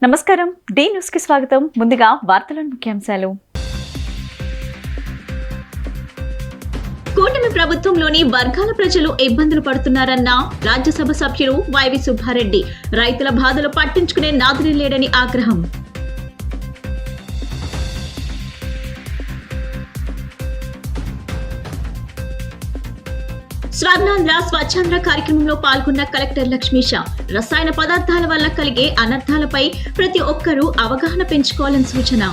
నమస్కారం D news కి స్వాగతం. ముందుగా వార్తలోని ముఖ్యాంశాలు. కూటమి ప్రభుత్వంలోని వర్గాల ప్రజలు ఇబ్బందులు పడుతున్నారన్న రాజ్యసభ సభ్యులు వైవి సుబ్బారెడ్డి. రైతుల బాధలు పట్టించుకునే నాదుడే లేడని ఆగ్రహం. స్వర్ణాంధ్ర స్వచ్ఛాంధ్ర కార్యక్రమంలో పాల్గొన్న కలెక్టర్ లక్ష్మీష. రసాయన పదార్థాల వల్ల కలిగే అనర్థాలపై ప్రతి ఒక్కరూ అవగాహన పెంచుకోవాలని సూచన.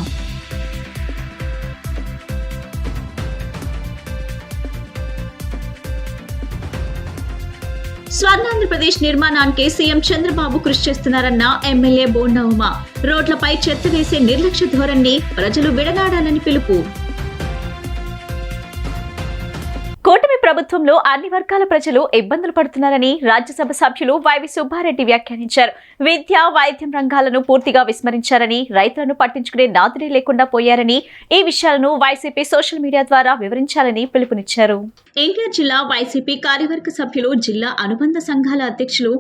స్వర్ణాంధ్రప్రదేశ్ నిర్మాణానికి సీఎం చంద్రబాబు కృషి చేస్తున్నారన్న ఎమ్మెల్యే బోండా ఉమ. రోడ్లపై చెత్త వేసే నిర్లక్ష్య ధోరణిని ప్రజలు విడనాడాలని పిలుపు. కూటమి ప్రభుత్వంలో అన్ని వర్గాల ప్రజలు ఇబ్బందులు పడుతున్నారని రాజ్యసభ సభ్యులు వైవి సుబ్బారెడ్డి వ్యాఖ్యానించారు. విద్య, వైద్యం రంగాలను పూర్తిగా విస్మరించారని, రైతులను పట్టించుకునే నాదుడే లేకుండా పోయారని, ఈ విషయాలను వైసీపీ సోషల్ మీడియా ద్వారా వివరించాలని పిలుపునిచ్చారు. ఎన్టీఆర్ జిల్లా వైసీపీ కార్యవర్గ సభ్యులు, జిల్లా అనుబంధ సంఘాల అధ్యక్షులు,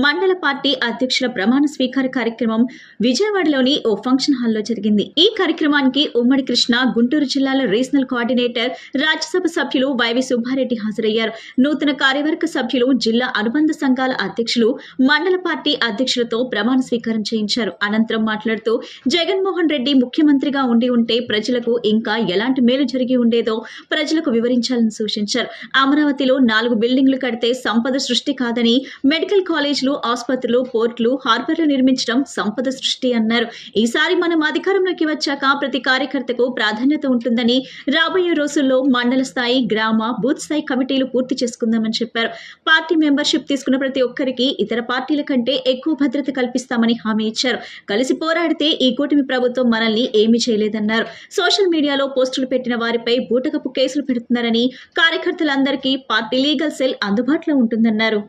మండల పార్టీ అధ్యక్షుల ప్రమాణ స్వీకార కార్యక్రమం విజయవాడలోని ఓ ఫంక్షన్ హాల్లో జరిగింది. ఈ కార్యక్రమానికి ఉమ్మడి కృష్ణా, గుంటూరు జిల్లాల రీజనల్ కోఆర్డినేటర్, రాజ్యసభ సభ్యులు వైవి సుబ్బారెడ్డి హాజరయ్యారు. నూతన కార్యవర్గ సభ్యులు, జిల్లా అనుబంధ సంఘాల అధ్యక్షులు, మండల పార్టీ అధ్యక్షులతో ప్రమాణ స్వీకారం చేయించారు. అనంతరం మాట్లాడుతూ, జగన్మోహన్ రెడ్డి ముఖ్యమంత్రిగా ఉంటే ప్రజలకు ఇంకా ఎలాంటి మేలు జరిగి ఉండేదో ప్రజలకు వివరించాలని సూచించారు. అమరావతిలో 4 బిల్డింగ్లు కడితే సంపద సృష్టి కాదని, మెడికల్ కాలేజీలు, ఆసుపత్రులు, పోర్టులు, హార్బర్లు నిర్మించడం సంపద సృష్టి అన్నారు. ఈసారి మనం అధికారంలోకి వచ్చాక ప్రతి కార్యకర్తకు ప్రాధాన్యత ఉంటుందని, రాబోయే రోజుల్లో మండల స్థాయి, గ్రామ, బూత్ స్థాయి కమిటీలు పూర్తి చేసుకుందామని చెప్పారు. పార్టీ మెంబర్షిప్ తీసుకున్న ప్రతి ఒక్కరికి ఇతర పార్టీల కంటే ఎక్కువ భద్రత కల్పిస్తామని హామీ ఇచ్చారు. కలిసి పోరాడితే ఈ కూటమి ప్రభుత్వం మనల్ని ఏమీ చేయలేదన్నారు. సోషల్ మీడియాలో పోస్టులు పెట్టిన వారిపై బూటకపు కేసులు పెడుతున్నారని, కార్యకర్తలందరికీ పార్టీ లీగల్ సెల్ అందుబాటులో ఉంటుందన్నారు.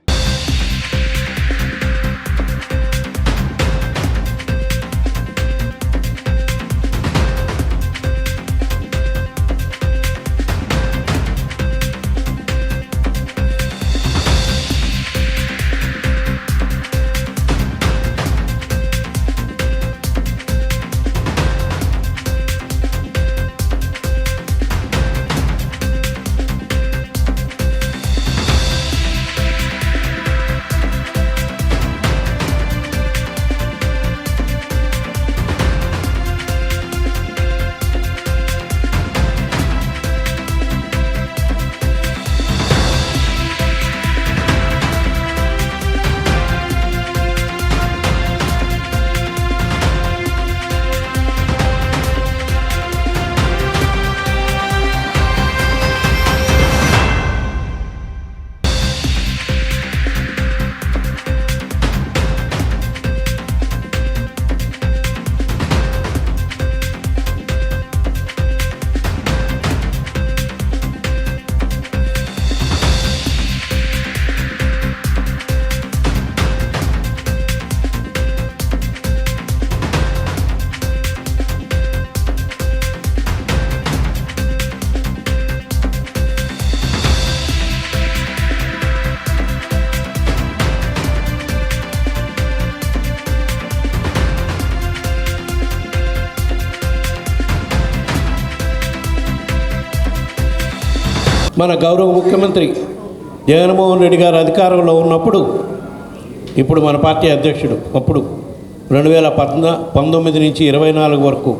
మన గౌరవ ముఖ్యమంత్రి జగన్మోహన్ రెడ్డి గారు అధికారంలో ఉన్నప్పుడు, ఇప్పుడు మన పార్టీ అధ్యక్షుడు, అప్పుడు 2019 నుంచి 24 వరకు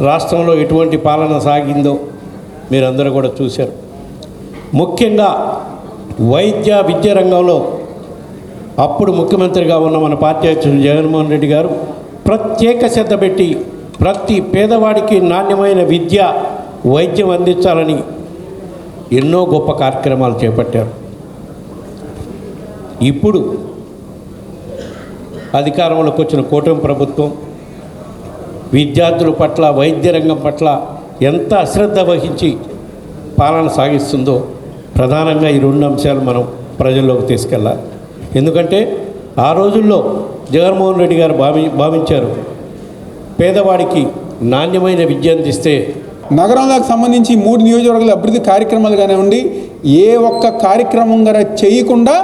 రాష్ట్రంలో ఎటువంటి పాలన సాగిందో మీరందరూ కూడా చూశారు. ముఖ్యంగా వైద్య విద్య రంగంలో అప్పుడు ముఖ్యమంత్రిగా ఉన్న మన పార్టీ అధ్యక్షుడు జగన్మోహన్ రెడ్డి గారు ప్రత్యేక శ్రద్ధ పెట్టి ప్రతి పేదవాడికి నాణ్యమైన విద్య, వైద్యం అందించాలని ఎన్నో గొప్ప కార్యక్రమాలు చేపట్టారు. ఇప్పుడు అధికారంలోకి వచ్చిన కూటమి ప్రభుత్వం విద్యార్థుల పట్ల, వైద్య రంగం పట్ల ఎంత అశ్రద్ధ వహించి పాలన సాగిస్తుందో ప్రధానంగా ఈ 2 అంశాలు మనం ప్రజల్లోకి తీసుకెళ్ళాలి. ఎందుకంటే ఆ రోజుల్లో జగన్మోహన్ రెడ్డి గారు భావించారు, పేదవాడికి నాణ్యమైన విద్య అందిస్తే నగరంలోకి సంబంధించి 3 నియోజకవర్గాల అభివృద్ధి కార్యక్రమాలు కానివ్వండి, ఏ ఒక్క కార్యక్రమం గారా చేయకుండా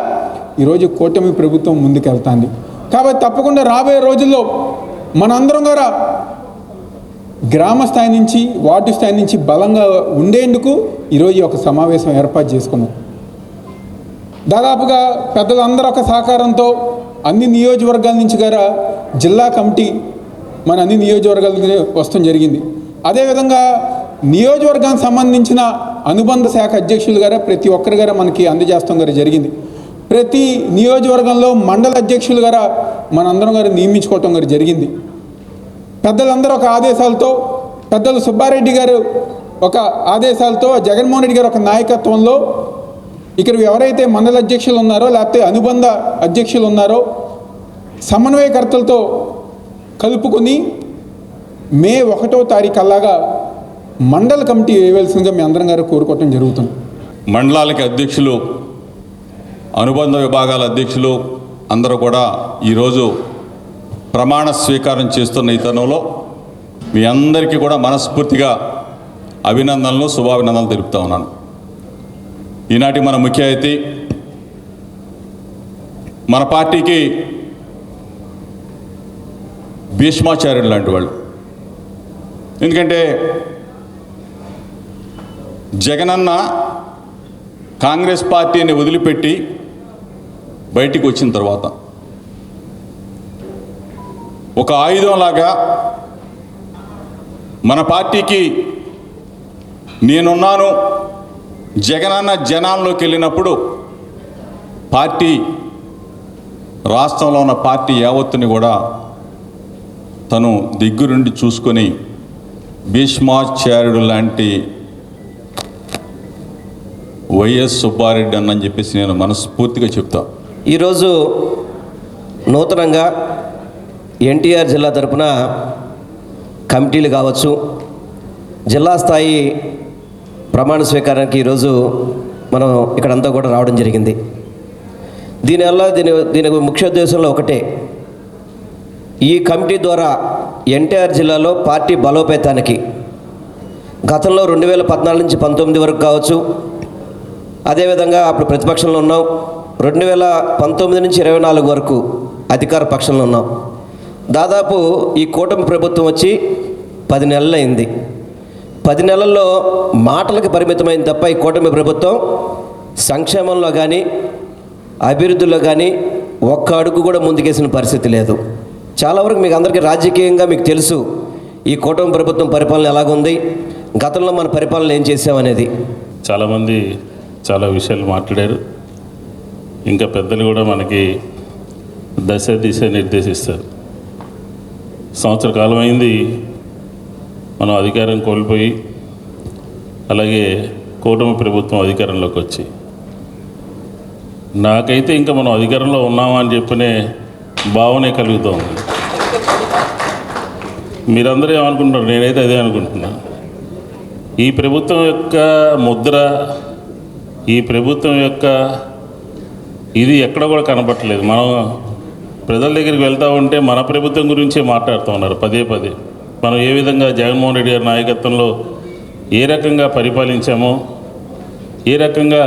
ఈరోజు కూటమి ప్రభుత్వం ముందుకెళ్తాంది. కాబట్టి తప్పకుండా రాబోయే రోజుల్లో మనందరం కూడా గ్రామ స్థాయి నుంచి వార్డు స్థాయి నుంచి బలంగా ఉండేందుకు ఈరోజు ఒక సమావేశం ఏర్పాటు చేసుకున్నాం. దాదాపుగా పెద్దలందరూ ఒక సహకారంతో అన్ని నియోజకవర్గాల నుంచి గారా జిల్లా కమిటీ మన అన్ని నియోజకవర్గాలకి వస్తడం జరిగింది. అదేవిధంగా నియోజకవర్గానికి సంబంధించిన అనుబంధ శాఖ అధ్యక్షులు గారా ప్రతి ఒక్కరి గారా మనకి అందజేస్తాం గారు జరిగింది. ప్రతి నియోజకవర్గంలో మండల అధ్యక్షులు గారా మనందరం గారు నియమించుకోవటం గారు జరిగింది. పెద్దలందరూ ఒక ఆదేశాలతో, పెద్దలు సుబ్బారెడ్డి గారు ఒక ఆదేశాలతో, జగన్మోహన్ రెడ్డి గారు ఒక నాయకత్వంలో ఇక్కడ ఎవరైతే మండల అధ్యక్షులు ఉన్నారో లేకపోతే అనుబంధ అధ్యక్షులు ఉన్నారో సమన్వయకర్తలతో కలుపుకొని మే 1వ తారీఖు అలాగా మండల కమిటీ వేయవలసిందిగా మీ అందరం గారు కోరుకోవటం జరుగుతుంది. మండలాలకి అధ్యక్షులు, అనుబంధ విభాగాల అధ్యక్షులు అందరూ కూడా ఈరోజు ప్రమాణ స్వీకారం చేస్తున్న ఈ తరుణంలో మీ అందరికీ కూడా మనస్ఫూర్తిగా అభినందనలు, శుభాభినందనలు తెలుపుతా ఉన్నాను. ఈనాటి మన ముఖ్య అతిథి మన పార్టీకి భీష్మాచార్యుడు లాంటి వాళ్ళు. ఎందుకంటే జగనన్న కాంగ్రెస్ పార్టీని వదిలిపెట్టి బయటికి వచ్చిన తర్వాత ఒక ఆయుధంలాగా మన పార్టీకి నేనున్నాను, జగనన్న జనాల్లోకి వెళ్ళినప్పుడు పార్టీ, రాష్ట్రంలో ఉన్న పార్టీ యావత్తుని కూడా తను దగ్గరుండి చూసుకొని భీష్మాచార్యుడు లాంటి వైఎస్ సుబ్బారెడ్డి అన్నని చెప్పేసి నేను మనస్ఫూర్తిగా చెప్తా. ఈరోజు నూతనంగా ఎన్టీఆర్ జిల్లా తరపున కమిటీలు కావచ్చు, జిల్లా స్థాయి ప్రమాణ స్వీకారానికి ఈరోజు మనం ఇక్కడంతా కూడా రావడం జరిగింది. దీనివల్ల దీని ముఖ్య ఉద్దేశంలో ఒకటే, ఈ కమిటీ ద్వారా ఎన్టీఆర్ జిల్లాలో పార్టీ బలోపేతానికి గతంలో 2014 నుంచి 19 వరకు కావచ్చు, అదేవిధంగా అప్పుడు ప్రతిపక్షంలో ఉన్నాం, 2019 నుంచి 24 వరకు అధికార పక్షంలో ఉన్నాం. దాదాపు ఈ కూటమి ప్రభుత్వం వచ్చి 10 నెలలు అయింది. 10 నెలల్లో మాటలకు పరిమితమైంది తప్ప ఈ కూటమి ప్రభుత్వం సంక్షేమంలో కానీ అభివృద్ధిలో కానీ ఒక్క అడుగు కూడా ముందుకేసిన పరిస్థితి లేదు. చాలా వరకు మీకు అందరికీ రాజకీయంగా మీకు తెలుసు ఈ కూటమి ప్రభుత్వం పరిపాలన ఎలాగుంది, గతంలో మన పరిపాలన ఏం చేసామనేది. చాలామంది చాలా విషయాలు మాట్లాడారు. ఇంకా పెద్దలు కూడా మనకి దిశ నిర్దేశిస్తారు. సంవత్సర కాలం అయింది మనం అధికారం కోల్పోయి, అలాగే కూటమి ప్రభుత్వం అధికారంలోకి వచ్చి. నాకైతే ఇంకా మనం అధికారంలో ఉన్నామా అని చెప్పనే భావనే కలుగుతూ ఉంది. మీరందరూ ఏమనుకుంటున్నారు? నేనైతే అదే అనుకుంటున్నా. ఈ ప్రభుత్వం యొక్క ముద్ర, ఈ ప్రభుత్వం యొక్క ఇది ఎక్కడ కూడా కనపట్టలేదు. మనం ప్రజల దగ్గరికి వెళ్తూ ఉంటే మన ప్రభుత్వం గురించే మాట్లాడుతూ ఉన్నారు పదే పదే. మనం ఏ విధంగా జగన్మోహన్ రెడ్డి గారి నాయకత్వంలో ఏ రకంగా పరిపాలించామో, ఏ రకంగా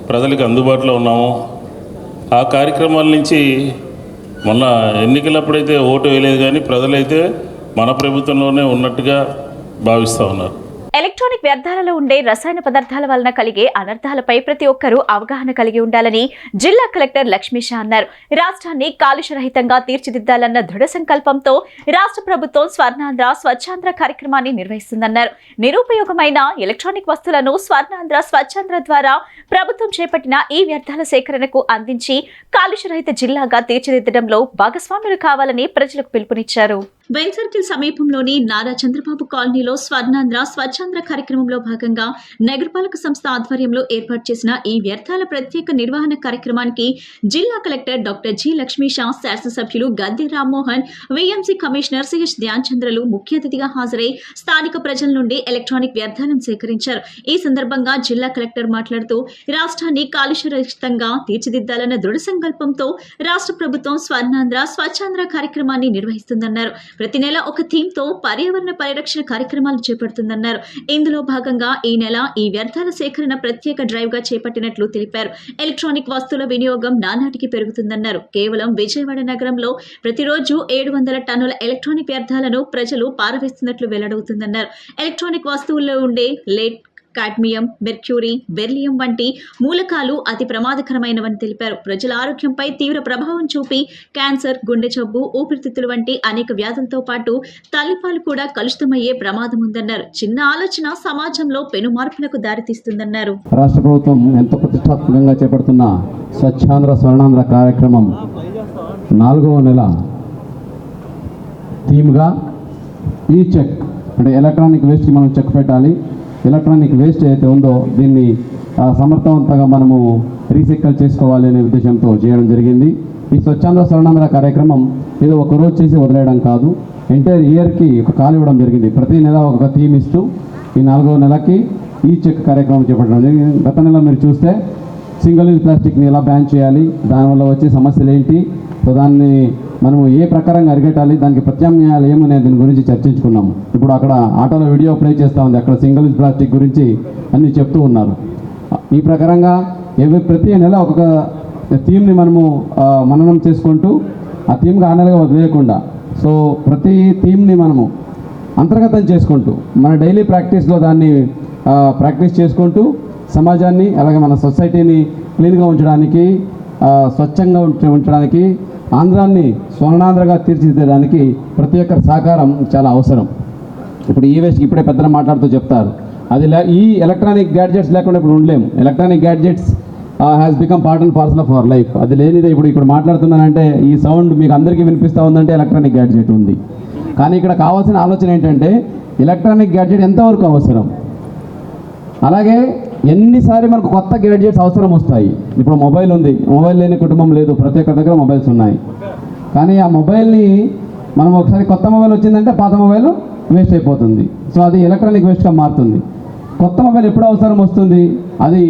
ప్రజలకు అందుబాటులో ఉన్నామో, ఆ కార్యక్రమాల నుంచి మొన్న ఎన్నికలప్పుడైతే ఓటు వేయలేదు, కానీ ప్రజలైతే మన ప్రభుత్వంలోనే ఉన్నట్టుగా భావిస్తూ ఉన్నారు. ఎలక్ట్రానిక్ వ్యర్థాలలో ఉండే రసాయన పదార్థాల వలన కలిగే అనర్థాలపై ప్రతి ఒక్కరూ అవగాహన కలిగి ఉండాలని జిల్లా కలెక్టర్ లక్ష్మీషా అన్నారు. రాష్ట్రాన్ని కాలుష్యరహితంగా తీర్చిదిద్దాలన్న దృఢ సంకల్పంతో రాష్ట్ర ప్రభుత్వం స్వర్ణాంధ్ర స్వచ్ఛాంధ్ర కార్యక్రమాన్ని నిర్వహిస్తుందన్నారు. నిరుపయోగమైన ఎలక్ట్రానిక్ వస్తువులను స్వర్ణాంధ్ర స్వచ్ఛాంధ్ర ద్వారా ప్రభుత్వం చేపట్టిన ఈ వ్యర్థాల సేకరణకు అందించి కాలుష్యరహిత జిల్లాగా తీర్చిదిద్దడంలో భాగస్వాములు కావాలని ప్రజలకు పిలుపునిచ్చారు. బెన్ సర్కిల్ సమీపంలోని నారా చంద్రబాబు కాలనీలో స్వర్ణాంధ్ర స్వచ్ఛాంధ్ర కార్యక్రమంలో భాగంగా నగరపాలక సంస్థ ఆధ్వర్యంలో ఏర్పాటు చేసిన ఈ వ్యర్థాల ప్రత్యేక నిర్వహణ కార్యక్రమానికి జిల్లా కలెక్టర్ డాక్టర్ జి లక్ష్మీషా, శాసనసభ్యులు Gadde Rammohan, VMC commissioner CH Dhyan చంద్రలు ముఖ్య అతిథిగా హాజరై స్థానిక ప్రజల నుండి ఎలక్ట్రానిక్ వ్యర్థాలను సేకరించారు. ఈ సందర్భంగా జిల్లా కలెక్టర్ మాట్లాడుతూ రాష్ట్రాన్ని కాలుష్యరహితంగా తీర్చిదిద్దాలన్న దృఢ సంకల్పంతో రాష్ట్ర ప్రభుత్వం స్వర్ణాంధ్ర స్వచ్ఛాంధ్ర కార్యక్రమాన్ని నిర్వహిస్తుందన్నారు. ప్రతి నెల ఒక థీమ్ తో పర్యావరణ పరిరక్షణ కార్యక్రమాలు చేపడుతుందన్నారు. ఇందులో భాగంగా ఈ నెల ఈ వ్యర్థాల సేకరణ ప్రత్యేక డ్రైవ్ గా చేపట్టినట్లు తెలిపారు. ఎలక్ట్రానిక్ వస్తువుల వినియోగం నానాటికి పెరుగుతుందన్నారు. కేవలం విజయవాడ నగరంలో ప్రతిరోజు 700 టన్నుల ఎలక్ట్రానిక్ వ్యర్థాలను ప్రజలు పారవేస్తున్నట్లు వెల్లడవుతుందన్నారు. ఎలక్ట్రానిక్ వస్తువుల్లో ఉండే లేడ్, కాడ్మియం, మెర్క్యూరీ, బెర్లియం వంటి మూలకాలు అతి ప్రమాదకరమైనవని తెలిపారు. ప్రజల ఆరోగ్యంపై తీవ్ర ప్రభావం చూపి క్యాన్సర్, గుండె జబ్బు, ఊపిరితిత్తులు వంటి అనేక వ్యాధులతో పాటు తల్లిపాలు కూడా కలుషితమయ్యే ప్రమాదం ఉందన్నారు. చిన్న ఆలోచన సమాజంలో పెను మార్పులకు దారితీస్తుందన్నారు. రాష్ట్ర ప్రభుత్వం ఎంతో ప్రతిష్టాత్మకంగా చేపడుతున్న స్వచ్ఛాంధ్ర స్వర్ణాంధ్ర కార్యక్రమం 4వ నెల థీమ్గా ఈ చెక్, అంటే ఎలక్ట్రానిక్ వేస్ట్కి మనం చెక్ పెట్టాలి. ఎలక్ట్రానిక్ వేస్ట్ ఏదైతే ఉందో దీన్ని సమర్థవంతంగా మనము రీసైకిల్ చేసుకోవాలి అనే ఉద్దేశంతో చేయడం జరిగింది. ఈ స్వచ్ఛాంధ్ర స్వర్ణాంధ్ర కార్యక్రమం ఏదో ఒక రోజు చేసి వదిలేయడం కాదు, ఎంటైర్ ఇయర్కి ఒక కాల్ ఇవ్వడం జరిగింది. ప్రతి నెల ఒక థీమ్ ఇస్తూ ఈ 4వ నెలకి ఈ చెక్ కార్యక్రమం చేపట్టడం జరిగింది. గత నెల మీరు చూస్తే సింగిల్ యూజ్ ప్లాస్టిక్ని ఎలా బ్యాన్ చేయాలి, దానివల్ల వచ్చే సమస్యలు ఏంటి, సో దాన్ని మనము ఏ ప్రకారంగా అరికట్టాలి, దానికి ప్రత్యామ్నాయాలు ఏమనే దీని గురించి చర్చించుకున్నాము. ఇప్పుడు అక్కడ ఆటోలో వీడియో ప్లే చేస్తూ ఉంది, అక్కడ సింగిల్ యూజ్ ప్లాస్టిక్ గురించి అన్నీ చెప్తూ ఉన్నారు. ఈ ప్రకారంగా ప్రతి నెల ఒక్కొక్క థీమ్ని మనము మననం చేసుకుంటూ ఆ థీమ్గా ఆ నెలగా వదిలేయకుండా, సో ప్రతి థీమ్ని మనము అంతర్గతం చేసుకుంటూ మన డైలీ ప్రాక్టీస్లో దాన్ని ప్రాక్టీస్ చేసుకుంటూ సమాజాన్ని అలాగే మన సొసైటీని క్లీన్గా ఉంచడానికి, స్వచ్ఛంగా ఉంచడానికి, ఆంధ్రాన్ని స్వర్ణాంధ్రగా తీర్చిదిద్దడానికి ప్రతి ఒక్కరి సహకారం చాలా అవసరం. ఇప్పుడు ఈ వేస్ట్కి ఇప్పుడే పెద్దలు మాట్లాడుతూ చెప్తారు, అది ఈ ఎలక్ట్రానిక్ గ్యాడ్జెట్స్ లేకుండా ఇప్పుడు ఉండలేము. Electronic gadgets has become part and parcel of our life. అది లేనిదే ఇప్పుడు మాట్లాడుతున్నానంటే ఈ సౌండ్ మీకు అందరికీ వినిపిస్తూ ఉందంటే ఎలక్ట్రానిక్ గ్యాడ్జెట్ ఉంది. కానీ ఇక్కడ కావాల్సిన ఆలోచన ఏంటంటే ఎలక్ట్రానిక్ గ్యాడ్జెట్ ఎంతవరకు అవసరం, అలాగే ఎన్నిసారి మనకు కొత్త గ్యాడ్జెట్స్ అవసరం వస్తాయి. ఇప్పుడు మొబైల్ ఉంది, మొబైల్ లేని కుటుంబం లేదు, ప్రతి ఒక్క దగ్గర మొబైల్స్ ఉన్నాయి. కానీ ఆ మొబైల్ని మనం ఒకసారి కొత్త మొబైల్ వచ్చిందంటే పాత మొబైల్ వేస్ట్ అయిపోతుంది. సో అది ఎలక్ట్రానిక్ వేస్ట్గా మారుతుంది. కొత్త మొబైల్ ఎప్పుడు అవసరం వస్తుంది, అది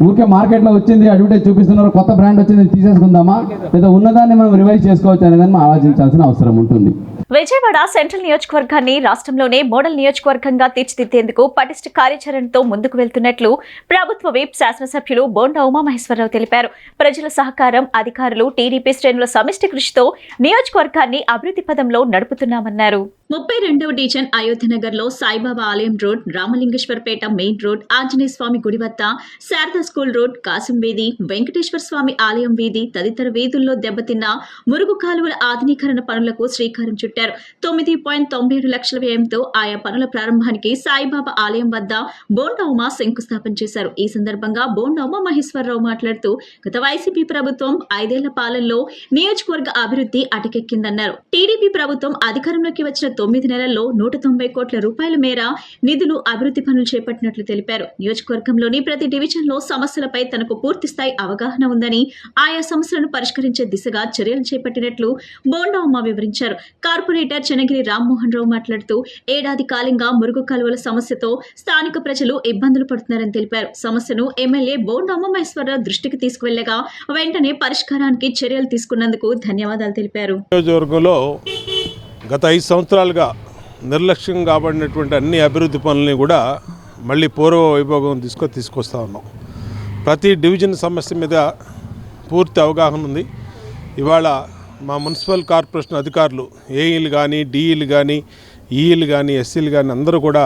ఊరికే మార్కెట్లో వచ్చింది అడ్వర్టైజ్ చూపిస్తున్నారు, కొత్త బ్రాండ్ వచ్చింది తీసేసుకుందామా, లేదా ఉన్నదాన్ని మనం రివైజ్ చేసుకోవచ్చు అనేదాన్ని మనం ఆలోచించాల్సిన అవసరం ఉంటుంది. విజయవాడ సెంట్రల్ నియోజకవర్గాన్ని రాష్ట్రంలోనే మోడల్ నియోజకవర్గంగా తీర్చిదిద్దేందుకు పటిష్ట కార్యాచరణతో ముందుకు వెళ్తున్నట్లు ప్రభుత్వ విప్ శాసనసభ్యులు బోండా ఉమామహేశ్వరరావు తెలిపారు. ప్రజల సహకారం, అధికారులు, టీడీపీ శ్రేణుల సమిష్టి కృషితో నియోజకవర్గాన్ని అభివృద్ధి పదంలో నడుపుతున్నామన్నారు. 32వ డివిజన్ అయోధ్యనగర్ లో సాయిబాబా ఆలయం road, Ramalingeswarapet main road, Anjaneya Swamy గుడి వద్ద, శారదా స్కూల్ రోడ్, కాసం వీధి, వెంకటేశ్వర స్వామి ఆలయం వీధి తదితర వీధుల్లో దెబ్బతిన్న మురుగు కాలువల ఆధునీకరణ పనులకు శ్రీకారం చుట్టారు. 9.97 లక్షల వ్యయంతో ఆయా పనుల ప్రారంభానికి సాయిబాబా ఆలయం వద్ద బోండా ఉమా శంకుస్థాపన చేశారు. ఈ సందర్భంగా బోండా ఉమామహేశ్వరరావు మాట్లాడుతూ గత వైసీపీ ప్రభుత్వం 5 ఏళ్ల పాలనలో నియోజకవర్గ అభివృద్ధి అటకెక్కిందన్నారు. టీడీపీ ప్రభుత్వం అధికారంలోకి వచ్చిన 9 నెలల్లో 190 కోట్ల రూపాయల మేర నిధులు అభివృద్ధి పనులు చేపట్టినట్లు తెలిపారు. నియోజకవర్గంలోని ప్రతి డివిజన్ లో సమస్యలపై తనకు పూర్తి స్థాయి అవగాహన ఉందని, ఆయా సమస్యలను పరిష్కరించే దిశగా చర్యలు చేపట్టినట్లు బోండా ఉమా వివరించారు. కార్పొరేటర్ చెనగిరి రామ్మోహన్ రావు మాట్లాడుతూ ఏడాది కాలంగా మురుగు కాలువల సమస్యతో స్థానిక ప్రజలు ఇబ్బందులు పడుతున్నారని తెలిపారు. సమస్యను ఎమ్మెల్యే బోండా ఉమామహేశ్వరరావు దృష్టికి తీసుకువెళ్లగా వెంటనే పరిష్కారానికి చర్యలు తీసుకున్నందుకు ధన్యవాదాలు తెలిపారు. నియోజకవర్గంలో గత 5 సంవత్సరాలుగా నిర్లక్ష్యం కాబడినటువంటి అన్ని అభివృద్ధి పనులని కూడా మళ్ళీ పూర్వ వైభోగం తీసుకొస్తా ఉన్నాం. ప్రతి డివిజన్ సమస్య మీద పూర్తి అవగాహన ఉంది. ఇవాళ మా మున్సిపల్ కార్పొరేషన్ అధికారులు, ఏఈలు కానీ, డిఈలు కానీ, ఈఈలు కానీ, ఎస్సీలు కానీ అందరూ కూడా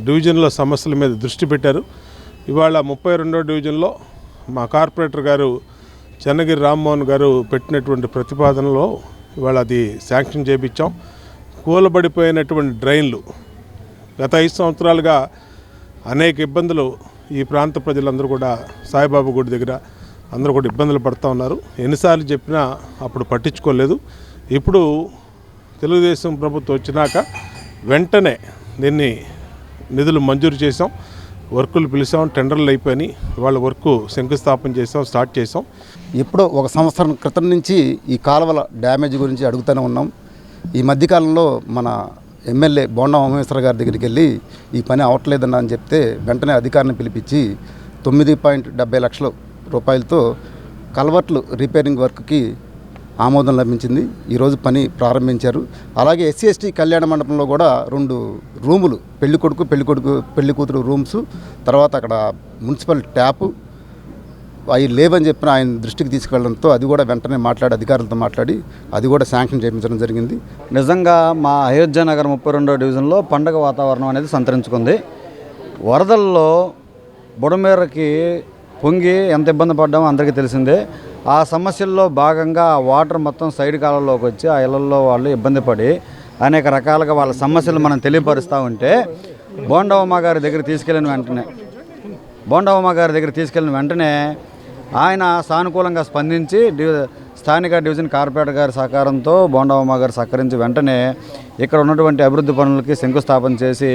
డివిజన్లో సమస్యల మీద దృష్టి పెట్టారు. ఇవాళ 32వ డివిజన్లో మా కార్పొరేటర్ గారు చెన్నగిరి రామ్మోహన్ గారు పెట్టినటువంటి ప్రతిపాదనలో ఇవాళ అది శాంక్షన్ చేయించాం. కూలబడిపోయినటువంటి డ్రైన్లు గత 5 సంవత్సరాలుగా అనేక ఇబ్బందులు ఈ ప్రాంత ప్రజలందరూ కూడా సాయిబాబా గుడి దగ్గర అందరూ కూడా ఇబ్బందులు పడుతూ ఉన్నారు. ఎన్నిసార్లు చెప్పినా అప్పుడు పట్టించుకోలేదు. ఇప్పుడు తెలుగుదేశం ప్రభుత్వం వచ్చినాక వెంటనే దీన్ని నిధులు మంజూరు చేసాం, వర్కులు పిలిచాం, టెండర్లు అయిపోయి వాళ్ళ వర్క్ శంకుస్థాపన చేసాం, స్టార్ట్ చేసాం. ఇప్పుడు 1 సంవత్సరం క్రితం నుంచి ఈ కాలువల డ్యామేజ్ గురించి అడుగుతూనే ఉన్నాం. ఈ మధ్యకాలంలో మన ఎమ్మెల్యే బోండా ఉమామహేశ్వర గారి దగ్గరికి వెళ్ళి ఈ పని అవట్లేదన్న అని చెప్తే వెంటనే అధికారిని పిలిపించి 9.70 లక్షల రూపాయలతో కల్వర్ట్లు రిపేరింగ్ వర్క్కి ఆమోదం లభించింది. ఈరోజు పని ప్రారంభించారు. అలాగే ఎస్సీ ఎస్టీ కళ్యాణ మండపంలో కూడా 2 రూములు, పెళ్లి కూతురు రూమ్స్, తర్వాత అక్కడ మున్సిపల్ ట్యాపు అవి లేవని చెప్పిన ఆయన దృష్టికి తీసుకెళ్లడంతో అది కూడా వెంటనే అధికారులతో మాట్లాడి అది కూడా శాంక్షన్ చేయించడం జరిగింది. నిజంగా మా అయోధ్య నగర్ 32వ డివిజన్లో పండగ వాతావరణం అనేది సంతరించుకుంది. వరదల్లో బుడమేరకి పొంగి ఎంత ఇబ్బంది పడ్డామో అందరికీ తెలిసిందే. ఆ సమస్యల్లో భాగంగా ఆ వాటర్ మొత్తం సైడ్ కాలంలోకి వచ్చి ఆ ఇళ్లలో వాళ్ళు ఇబ్బంది పడి అనేక రకాలుగా వాళ్ళ సమస్యలు మనం తెలియపరుస్తూ ఉంటే బోండవమ్మ గారి దగ్గర తీసుకెళ్ళిన వెంటనే ఆయన సానుకూలంగా స్పందించి స్థానిక డివిజన్ కార్పొరేటర్ గారి సహకారంతో బోండవమ్మ గారు సహకరించి వెంటనే ఇక్కడ ఉన్నటువంటి అభివృద్ధి పనులకి శంకుస్థాపన చేసి